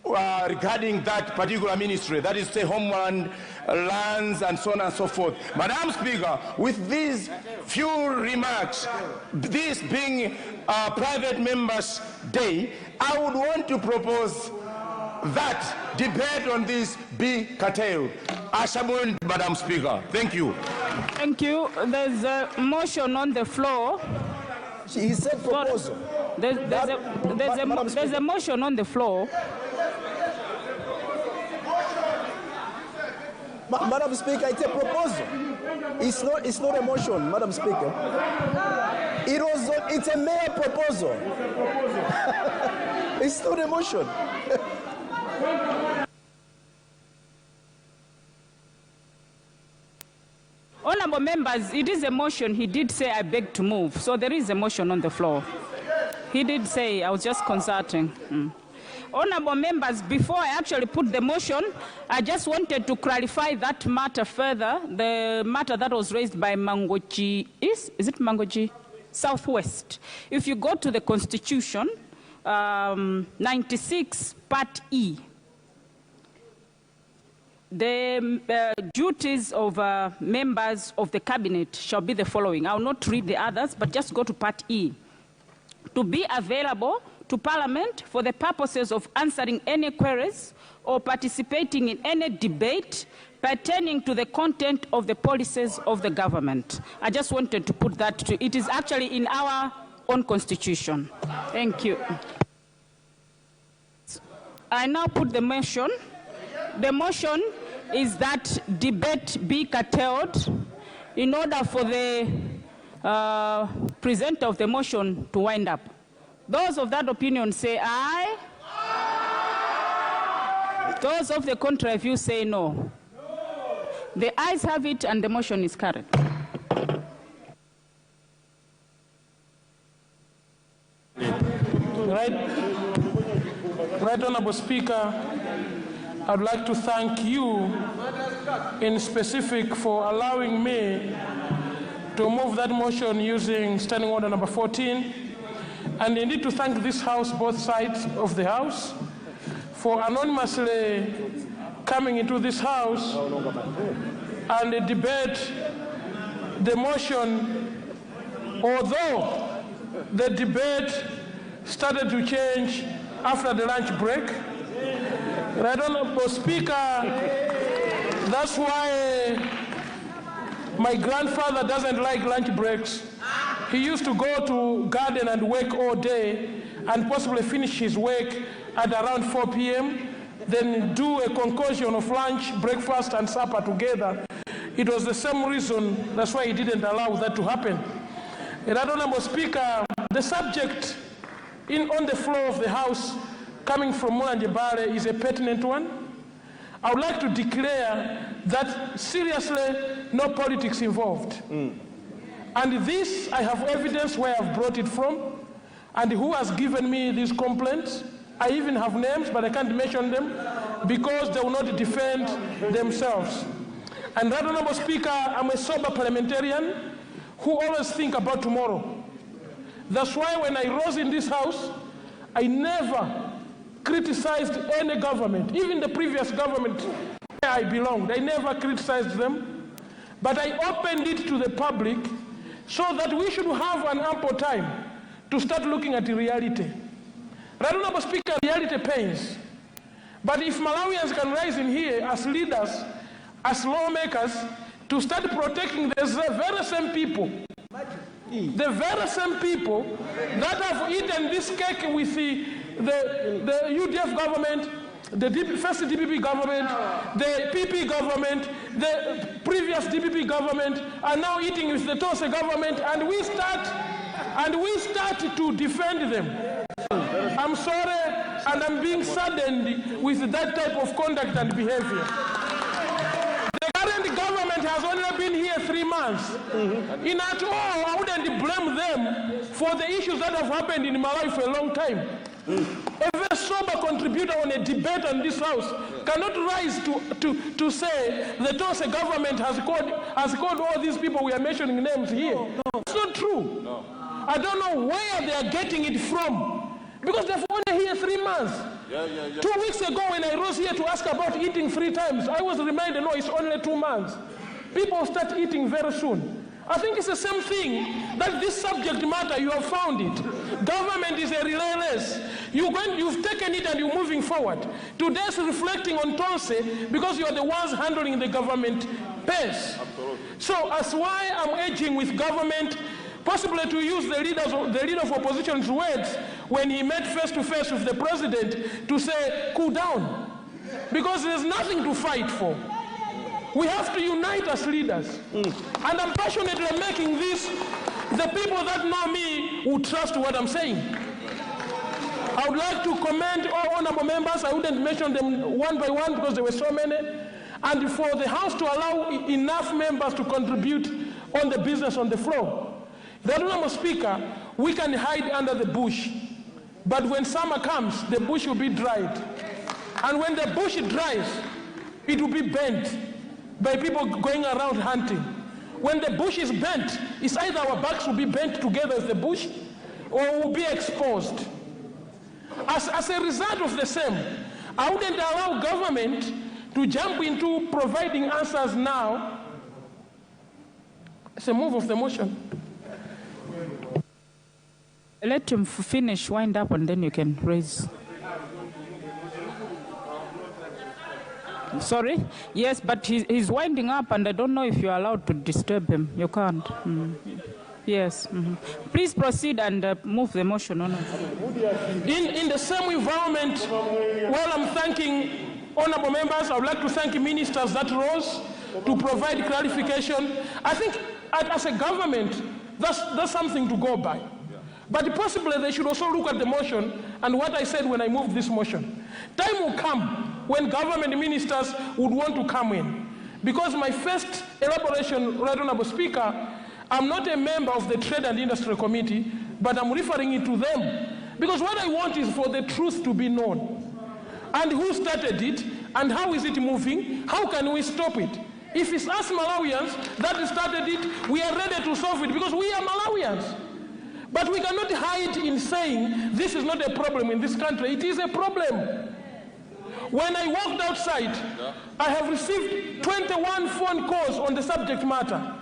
regarding that particular ministry, that is the homeland, lands, and so on and so forth. Madam Speaker, with these few remarks, this being Private Members' Day, I would want to propose that debate on this be curtailed. aMwenye, Madam Speaker. Thank you. Thank you. There's a motion on the floor. He said proposal. There's a motion on the floor. Madam Speaker, it's a proposal. It's not a motion, Madam Speaker. It's a mere proposal. It's not a motion. Honorable members, it is a motion. He did say, I beg to move. So there is a motion on the floor. He did say, I was just consulting. Honorable members, before I actually put the motion, I just wanted to clarify that matter further, the matter that was raised by Mangochi, is it Mangochi? Southwest. If you go to the Constitution, 96, Part E, the duties of members of the cabinet shall be the following. I will not read the others, but just go to Part E. To be available to Parliament for the purposes of answering any queries or participating in any debate pertaining to the content of the policies of the government. I just wanted to put that to, it is actually in our own constitution. Thank you. I now put the motion. The motion is that debate be curtailed in order for the presenter of the motion to wind up. Those of that opinion say aye. Those of the contrary view say no. The ayes have it and the motion is carried. Right, Honorable Speaker, I'd like to thank you in specific for allowing me to move that motion using Standing Order number 14, and indeed to thank this House, both sides of the House, for anonymously coming into this House and debate the motion, although the debate started to change after the lunch break. Right, Honorable Speaker, that's why my grandfather doesn't like lunch breaks. He used to go to garden and work all day and possibly finish his work at around 4 p.m., then do a concoction of lunch, breakfast, and supper together. It was the same reason, that's why he didn't allow that to happen. Right, Honorable Speaker, the subject on the floor of the House coming from Mulanje Bale is a pertinent one. I would like to declare that seriously no politics involved. And this, I have evidence where I've brought it from and who has given me these complaints. I even have names, but I can't mention them because they will not defend themselves. And Right Honorable Speaker, I'm a sober parliamentarian who always think about tomorrow. That's why when I rose in this House, I never criticized any government, even the previous government where I belonged. I never criticized them, but I opened it to the public so that we should have an ample time to start looking at the reality. Right, Honorable Speaker, reality pains. But if Malawians can rise in here as leaders, as lawmakers, to start protecting the very same people, the very same people that have eaten this cake with the UDF government, the first DPP government, the PP government, the previous DPP government, are now eating with the Tose government, and we start to defend them. I'm sorry, and I'm being saddened with that type of conduct and behavior. The current government has only been here 3 months. In at all, I wouldn't blame them for the issues that have happened in Malawi for a long time. A very sober contributor on a debate on this house cannot rise to say the Tose government has called all these people we are mentioning names here. It's not true. No. I don't know where they are getting it from, because they've only here 3 months. 2 weeks ago when I rose here to ask about eating 3 times, I was reminded, no, it's only 2 months. People start eating very soon. I think it's the same thing that this subject matter, you have found it. Government is a relay race. You've taken it and you're moving forward. Today's reflecting on Tonse because you are the ones handling the government pace. So that's why I'm urging with government possibly to use the leader of opposition's words when he met face-to-face with the president to say, cool down. Because there's nothing to fight for. We have to unite as leaders. And I'm passionately making this, the people that know me will trust what I'm saying. I would like to commend all honorable members. I wouldn't mention them one by one because there were so many. And for the House to allow enough members to contribute on the business on the floor. The Honorable Speaker, we can hide under the bush, but when summer comes, the bush will be dried. And when the bush dries, it will be bent by people going around hunting. When the bush is bent, it's either our backs will be bent together with the bush, or will be exposed. As a result of the same, I wouldn't allow government to jump into providing answers now. It's a move of the motion. Let him finish, wind up, and then you can raise. Sorry? Yes, but he's winding up, and I don't know if you're allowed to disturb him. You can't. Yes. Please proceed and move the motion on. In the same environment, while I'm thanking honorable members, I would like to thank ministers that rose to provide clarification. I think as a government, that's something to go by. But possibly they should also look at the motion and what I said when I moved this motion. Time will come when government ministers would want to come in. Because my first elaboration, Right Honorable Speaker, I'm not a member of the Trade and Industry Committee, but I'm referring it to them. Because what I want is for the truth to be known. And who started it, and how is it moving, how can we stop it? If it's us Malawians that started it, we are ready to solve it because we are Malawians. But we cannot hide in saying this is not a problem in this country. It is a problem. When I walked outside, I have received 21 phone calls on the subject matter.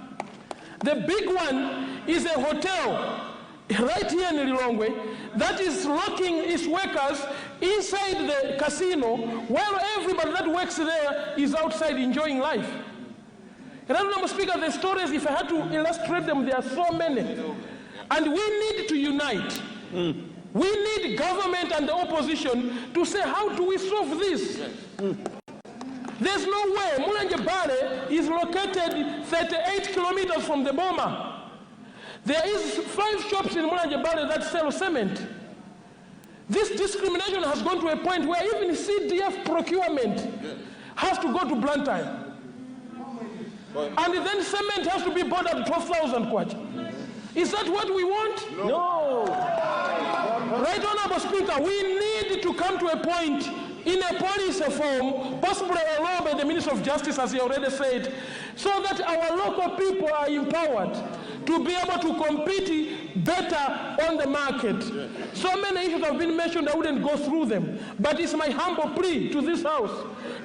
The big one is a hotel right here in Lilongwe that is locking its workers inside the casino while everybody that works there is outside enjoying life. And I don't know, Speaker, the stories, if I had to illustrate them, there are so many. And we need to unite. We need government and the opposition to say, how do we solve this? There's no way. Mulanje Bale is located 38 kilometers from the Boma. There is 5 shops in Mulanje Bale that sell cement. This discrimination has gone to a point where even CDF procurement has to go to Blantyre. And then cement has to be bought at 12,000 kwacha. Is that what we want? No. Right, Honorable Speaker, we need to come to a point in a policy form, possibly a law by the Minister of Justice, as he already said, so that our local people are empowered to be able to compete better on the market. So many issues have been mentioned, I wouldn't go through them. But it's my humble plea to this House.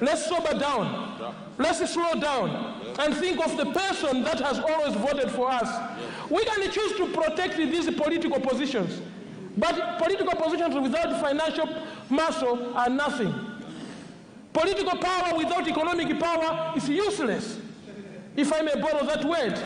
Let's sober down. Let's slow down and think of the person that has always voted for us. We can choose to protect these political positions. But political positions without financial muscle are nothing. Political power without economic power is useless, if I may borrow that word.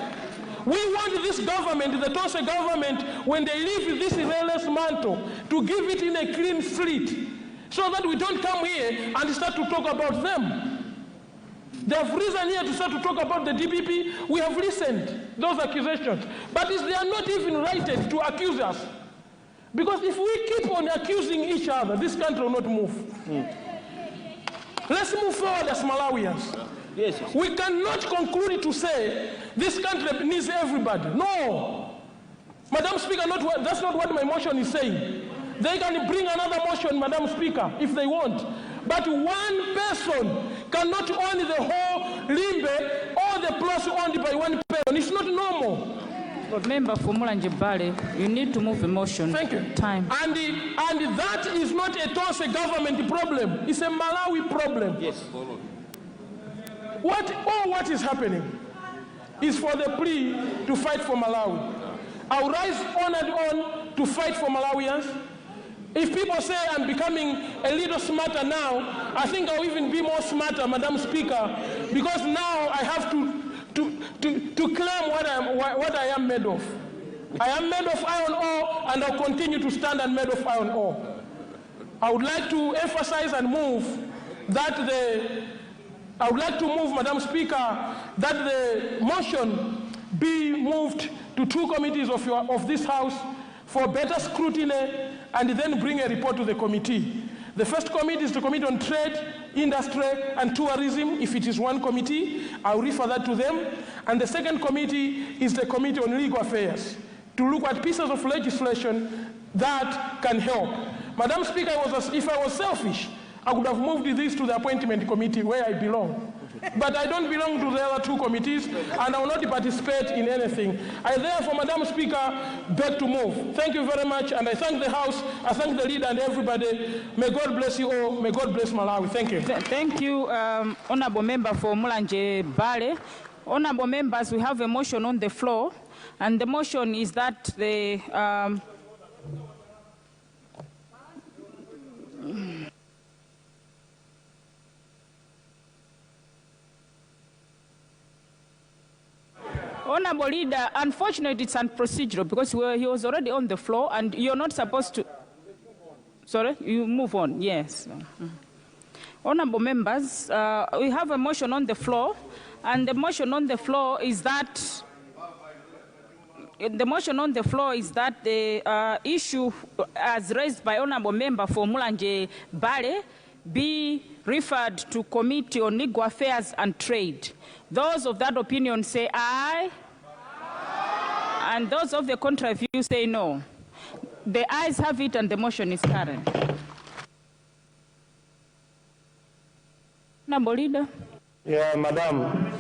We want this government, the Tonse government, when they leave this relentless mantle, to give it in a clean slate, so that we don't come here and start to talk about them. They have risen here to start to talk about the DPP. We have listened those accusations. But they are not even righted to accuse us. Because if we keep on accusing each other, this country will not move. Let's move forward as Malawians. Yes. We cannot conclude to say this country needs everybody. No. Madam Speaker, that's not what my motion is saying. They can bring another motion, Madam Speaker, if they want. But one person cannot own the whole Limbe or the plus owned by one person. It's not normal. But member for Mulanje Bale, you need to move the motion. Thank you. Time. And that is not a Tonse government problem. It's a Malawi problem. Yes. What is happening is for the plea to fight for Malawi. I'll rise on and on to fight for Malawians. If people say I'm becoming a little smarter now, I think I'll even be more smarter, Madam Speaker, because now I have to claim what I am made of. I am made of iron ore, and I'll continue to stand and made of iron ore. I would like to emphasize and move that I would like to move, Madam Speaker, that the motion be moved to 2 committees of this House for better scrutiny, and then bring a report to the committee. The first committee is the Committee on Trade, Industry and Tourism. If it is one committee, I'll refer that to them. And the second committee is the Committee on Legal Affairs, to look at pieces of legislation that can help. Madam Speaker, if I was selfish, I would have moved this to the Appointment Committee where I belong. But I don't belong to the other 2 committees, and I will not participate in anything. I therefore, Madam Speaker, beg to move. Thank you very much, and I thank the House, I thank the leader and everybody. May God bless you all. May God bless Malawi. Thank you. Thank you, Honourable Member for Mulanje Bale. Honourable members, we have a motion on the floor, and the motion is that the Honourable Leader, unfortunately it's unprocedural because he was already on the floor and you're not supposed to... Sorry? You move on, yes. Honourable members, we have a motion on the floor, and the motion on the floor is that... the issue as raised by Honourable Member for Mulanje Bale be referred to Committee on Legal Affairs and Trade. Those of that opinion say aye. And those of the contrary view say no. The ayes have it and the motion is carried. Honourable Leader. Yeah, Madam,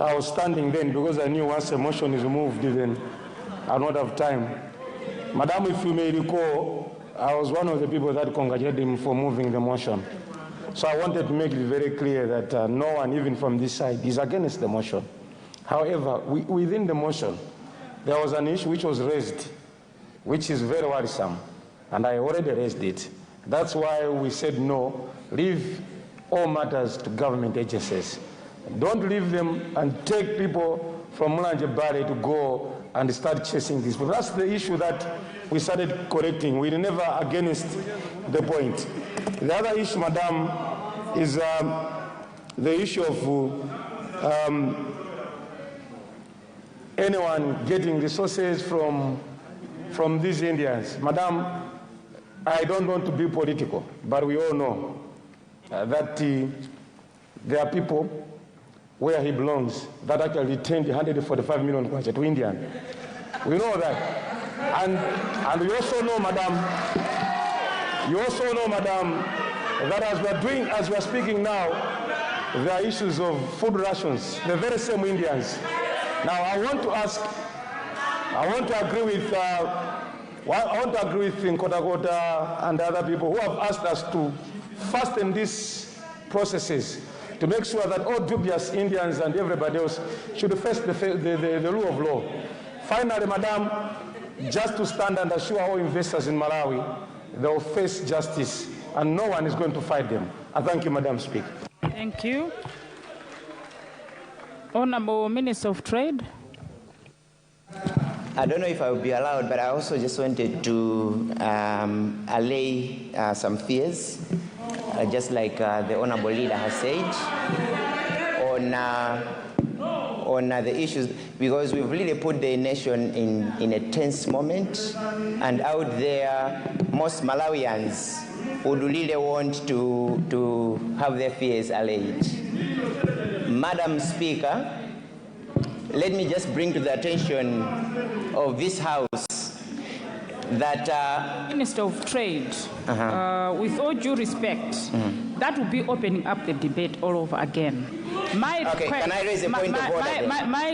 I was standing then because I knew once a motion is moved, then I'll not have time. Madam, if you may recall, I was one of the people that congratulated him for moving the motion. So I wanted to make it very clear that no one, even from this side, is against the motion. However, within the motion, there was an issue which was raised, which is very worrisome, and I already raised it. That's why we said no, leave all matters to government agencies. Don't leave them and take people from Mulanje Bale to go and start chasing this. But that's the issue that we started correcting. We were never against the point. The other issue, Madam, is the issue of anyone getting resources from these Indians. Madam, I don't want to be political, but we all know that there are people where he belongs that actually returned 145 million kwacha to India. We know that. And we also know, Madam, that as we are speaking now, there are issues of food rations, the very same Indians. Now, I want to ask I want to agree with Nkota Kota and other people who have asked us to fasten these processes to make sure that all dubious Indians and everybody else should face the rule of law. Finally, Madam, just to stand and assure all investors in Malawi, they will face justice and no one is going to fight them. I thank you, Madam Speaker. Thank you. Honorable Minister of Trade. I don't know if I will be allowed, but I also just wanted to allay some fears, just like the Honorable Leader has said, on the issues, because we've really put the nation in a tense moment, and out there, most Malawians would really want to have their fears allayed. Madam Speaker, let me just bring to the attention of this House that Minister of Trade, with all due respect, that will be opening up the debate all over again. My request, okay, can I raise a point of order? My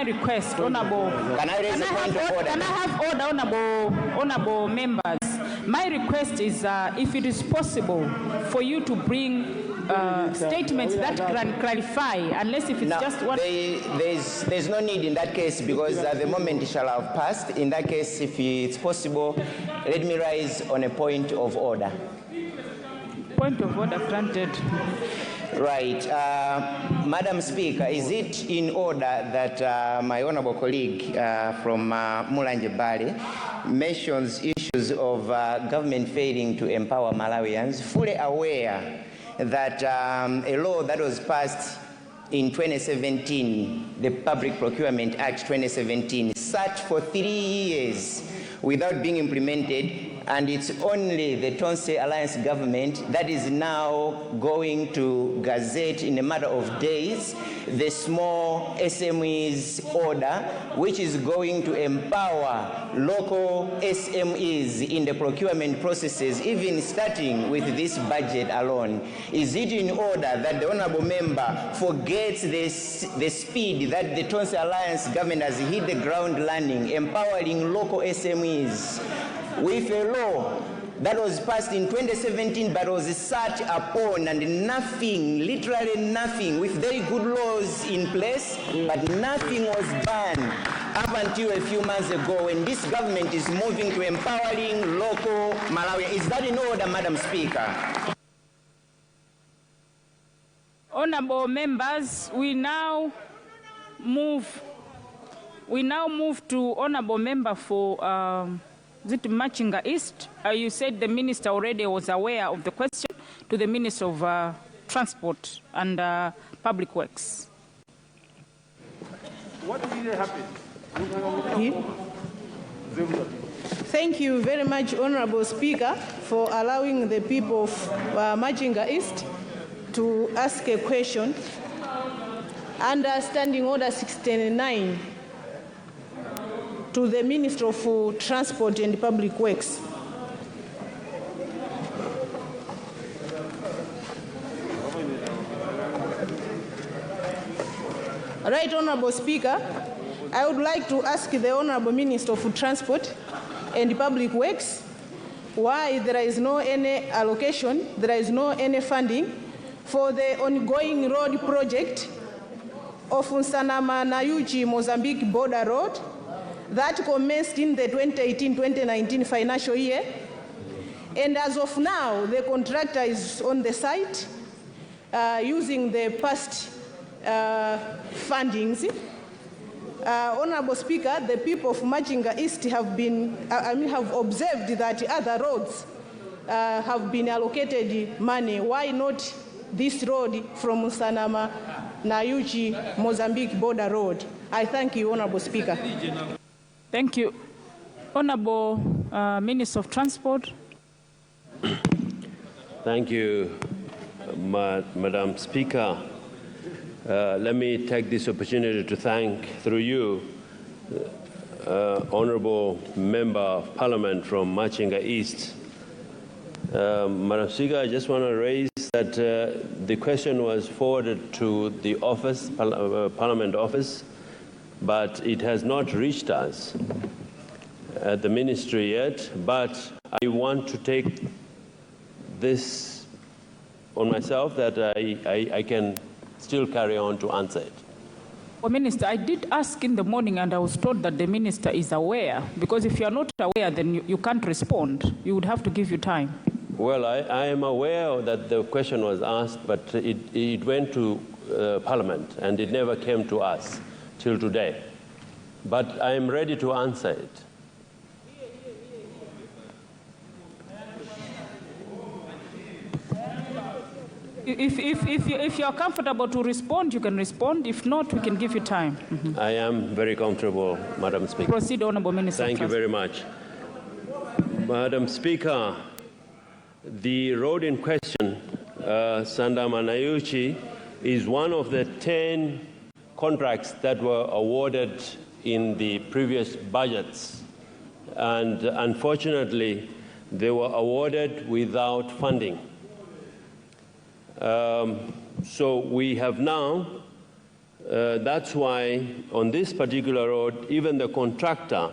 request, Honorable. Can I raise a point of order? Can I have order, honorable members? My request is, if it is possible, for you to bring statements that can clarify, unless if it's no, just one. There's no need in that case, because the moment it shall have passed. In that case, if it's possible, let me rise on a point of order. Point of order granted. Right. Madam Speaker, is it in order that my honorable colleague from Mulanje Bale mentions issues of government failing to empower Malawians, fully aware that a law that was passed in 2017, the Public Procurement Act 2017, sat for 3 years without being implemented, and it's only the Tonse Alliance government that is now going to gazette in a matter of days the small SMEs order, which is going to empower local SMEs in the procurement processes, even starting with this budget alone. Is it in order that the honorable member forgets the speed that the Tonse Alliance government has hit the ground running, empowering local SMEs with a law that was passed in 2017 but was sat upon, and nothing, literally nothing, with very good laws in place, but nothing was done up until a few months ago when this government is moving to empowering local Malawi. Is that in order, Madam Speaker? Honorable members, we now move to honorable member for is it Machinga East? You said the minister already was aware of the question, to the Minister of Transport and Public Works. What really happened? Thank you very much, Honorable Speaker, for allowing the people of Machinga East to ask a question. Under Standing Order 69, to the Minister of Transport and Public Works. Right, Honorable Speaker, I would like to ask the Honorable Minister of Transport and Public Works why there is no any allocation, there is no any funding for the ongoing road project of Nsanama-Nayuchi Mozambique border road that commenced in the 2018-2019 financial year. And as of now, the contractor is on the site using the past fundings. Honorable Speaker, the people of Machinga East have observed that other roads have been allocated money. Why not this road from Nsanama-Nayuchi Mozambique border road? I thank you, Honorable Speaker. Thank you. Honorable Minister of Transport. Thank you, Madam Speaker. Let me take this opportunity to thank, through you, Honorable Member of Parliament from Machinga East. Madam Speaker, I just want to raise that the question was forwarded to the office, Parliament office, but it has not reached us at the ministry yet. But I want to take this on myself that I can still carry on to answer it. Well, Minister, I did ask in the morning and I was told that the Minister is aware, because if you are not aware, then you can't respond. You would have to give you time. Well, I am aware that the question was asked, but it went to Parliament and it never came to us till today. But I am ready to answer it. If you are comfortable to respond, you can respond. If not, we can give you time. I am very comfortable, Madam Speaker. Proceed, Honourable Minister. Thank you very much. Madam Speaker, the road in question, Sandama-Nayuchi, is one of the 10 contracts that were awarded in the previous budgets. And unfortunately, they were awarded without funding. So we have now, that's why on this particular road, even the contractor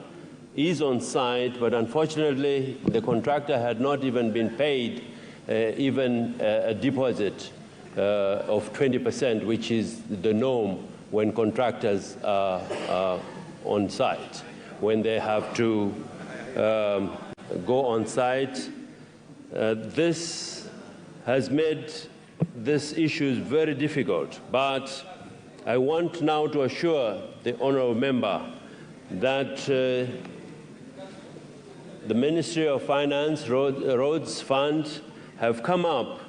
is on site, but unfortunately the contractor had not even been paid even a deposit of 20%, which is the norm when contractors are on site. When they have to go on site, this has made this issue very difficult, but I want now to assure the honourable member that the Ministry of Finance, Roads Fund have come up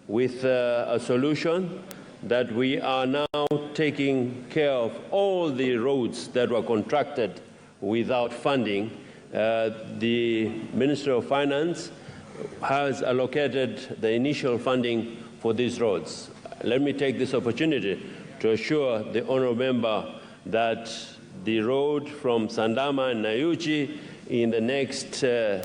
with a solution that we are now taking care of all the roads that were contracted without funding. The Ministry of Finance has allocated the initial funding for these roads. Let me take this opportunity to assure the honourable member that the road from Sandama and Nayuchi in the next 2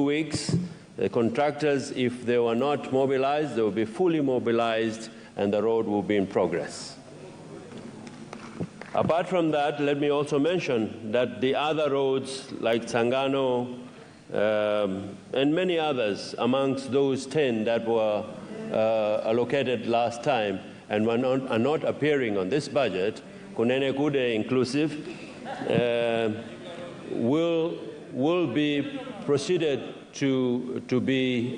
weeks, the contractors, if they were not mobilized, they will be fully mobilized and the road will be in progress. Apart from that, let me also mention that the other roads like Tsangano and many others amongst those 10 that were allocated last time and are not appearing on this budget, Kunene Kude inclusive, will be proceeded to be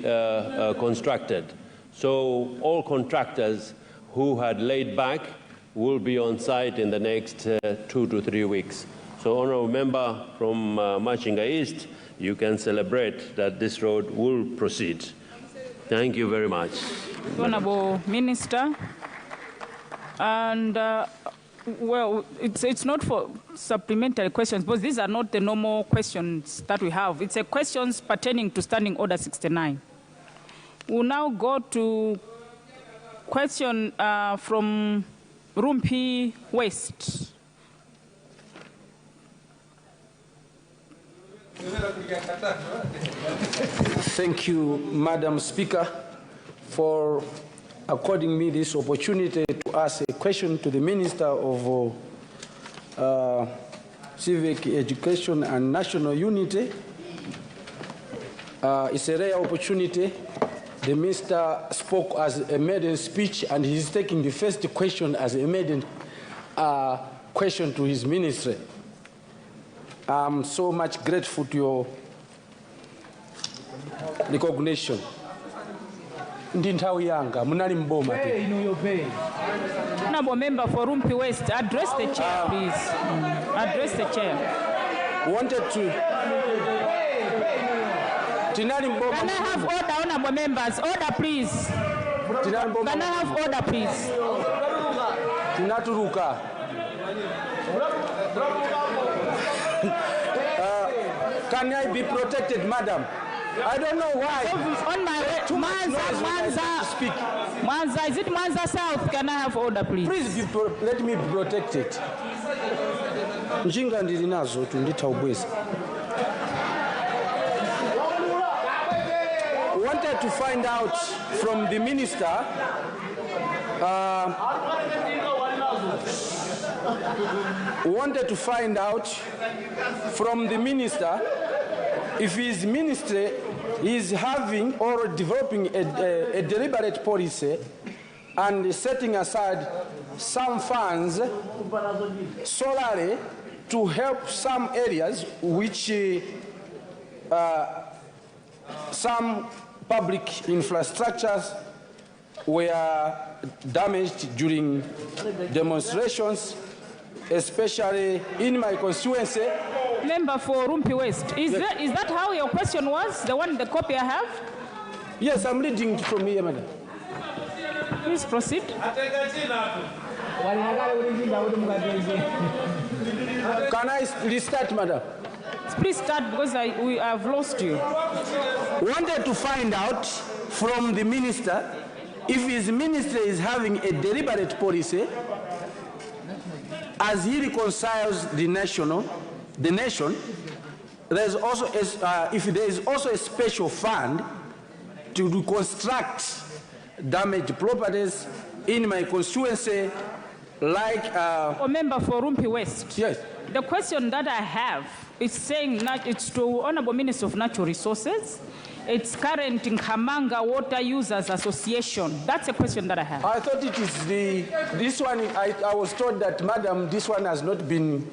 constructed. So all contractors who had laid back will be on site in the next 2 to 3 weeks. So, honourable member from Machinga East, you can celebrate that this road will proceed. Thank you very much. Honourable Minister, and well, it's not for supplementary questions, but these are not the normal questions that we have. It's a questions pertaining to Standing Order 69. We'll now go to question from Rumpi West. Thank you, Madam Speaker, for according me this opportunity to ask a question to the Minister of Civic Education and National Unity. It's a rare opportunity. The Minister spoke as a maiden speech, and he's taking the first question as a maiden question to his ministry. I'm so much grateful to your recognition. Honorable member for Rumpi West, address the chair, please. Address the chair. Wanted to. Can I have order, honourable members? Order, please. Can I have order, please? Can I be protected, madam? I don't know why. On my way, Mwanza, is it Mwanza South? Can I have order, please? Please let me be protected. Njinga ndilinazo tunditaubweza. Wanted to find out from the minister wanted to find out from the minister if his ministry is having or developing a deliberate policy and setting aside some funds solely to help some areas which some public infrastructures were damaged during demonstrations, especially in my constituency. Member for Rumpi West, is that how your question was, the one, the copy I have? Yes, I'm reading from here, madam. Please proceed. Can I restart, madam? Please start, because we have lost you. Wanted to find out from the minister if his ministry is having a deliberate policy as he reconciles the nation. There's also if there is also a special fund to reconstruct damaged properties in my constituency, like member for Rumpi West. Yes. The question that I have is saying it's to Honorable Minister of Natural Resources. It's current in Kamanga Water Users Association. That's a question that I have. I thought it is this one. I was told that, madam, this one has not been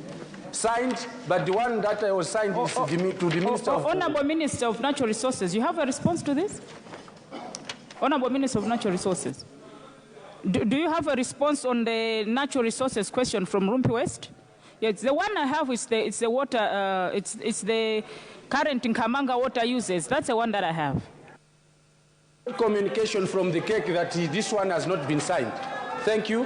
signed, but the one that I was signed is to the Minister of... Honorable Minister of Natural Resources, you have a response to this? Honorable Minister of Natural Resources, do you have a response on the natural resources question from Rumpi West? Yes, the one I have is it's the water, it's the current in Kamanga water users. That's the one that I have. Communication from the cake that this one has not been signed. Thank you.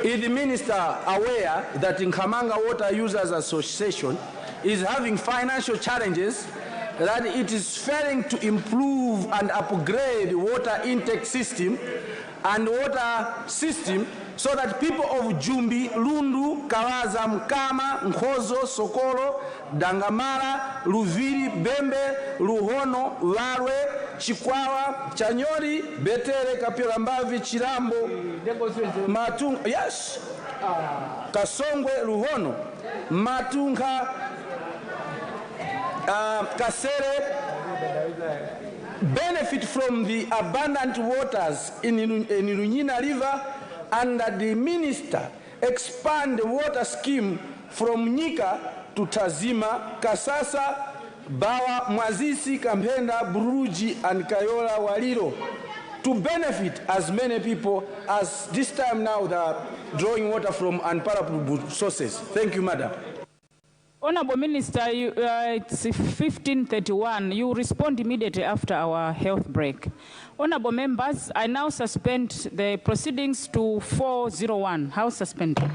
Is the minister aware that in Kamanga Water Users Association is having financial challenges, that it is failing to improve and upgrade water intake system and water system so that people of Jumbi, Lundu, Kawaza, Mkama, Nkhozo, Sokolo, Dangamala, Luviri, Bembe, Luhono, Larwe, Chikwawa, Chanyori, Betere, Kapirambavi, Chirambo, Matunga, yes, Kasongwe, Luhono, Matunga, Kasere, benefit from the abundant waters in Ilunyina River, and that the minister expand the water scheme from Nyika to Tazima, Kasasa, Bawa, Mwazisi, Kampenda, Buruji, and Kayola Waliro, to benefit as many people as this time now they are drawing water from unparalleled sources. Thank you, madam. Honorable Minister, it's 15:31. You respond immediately after our health break. Honorable members, I now suspend the proceedings to 4:01. House suspended.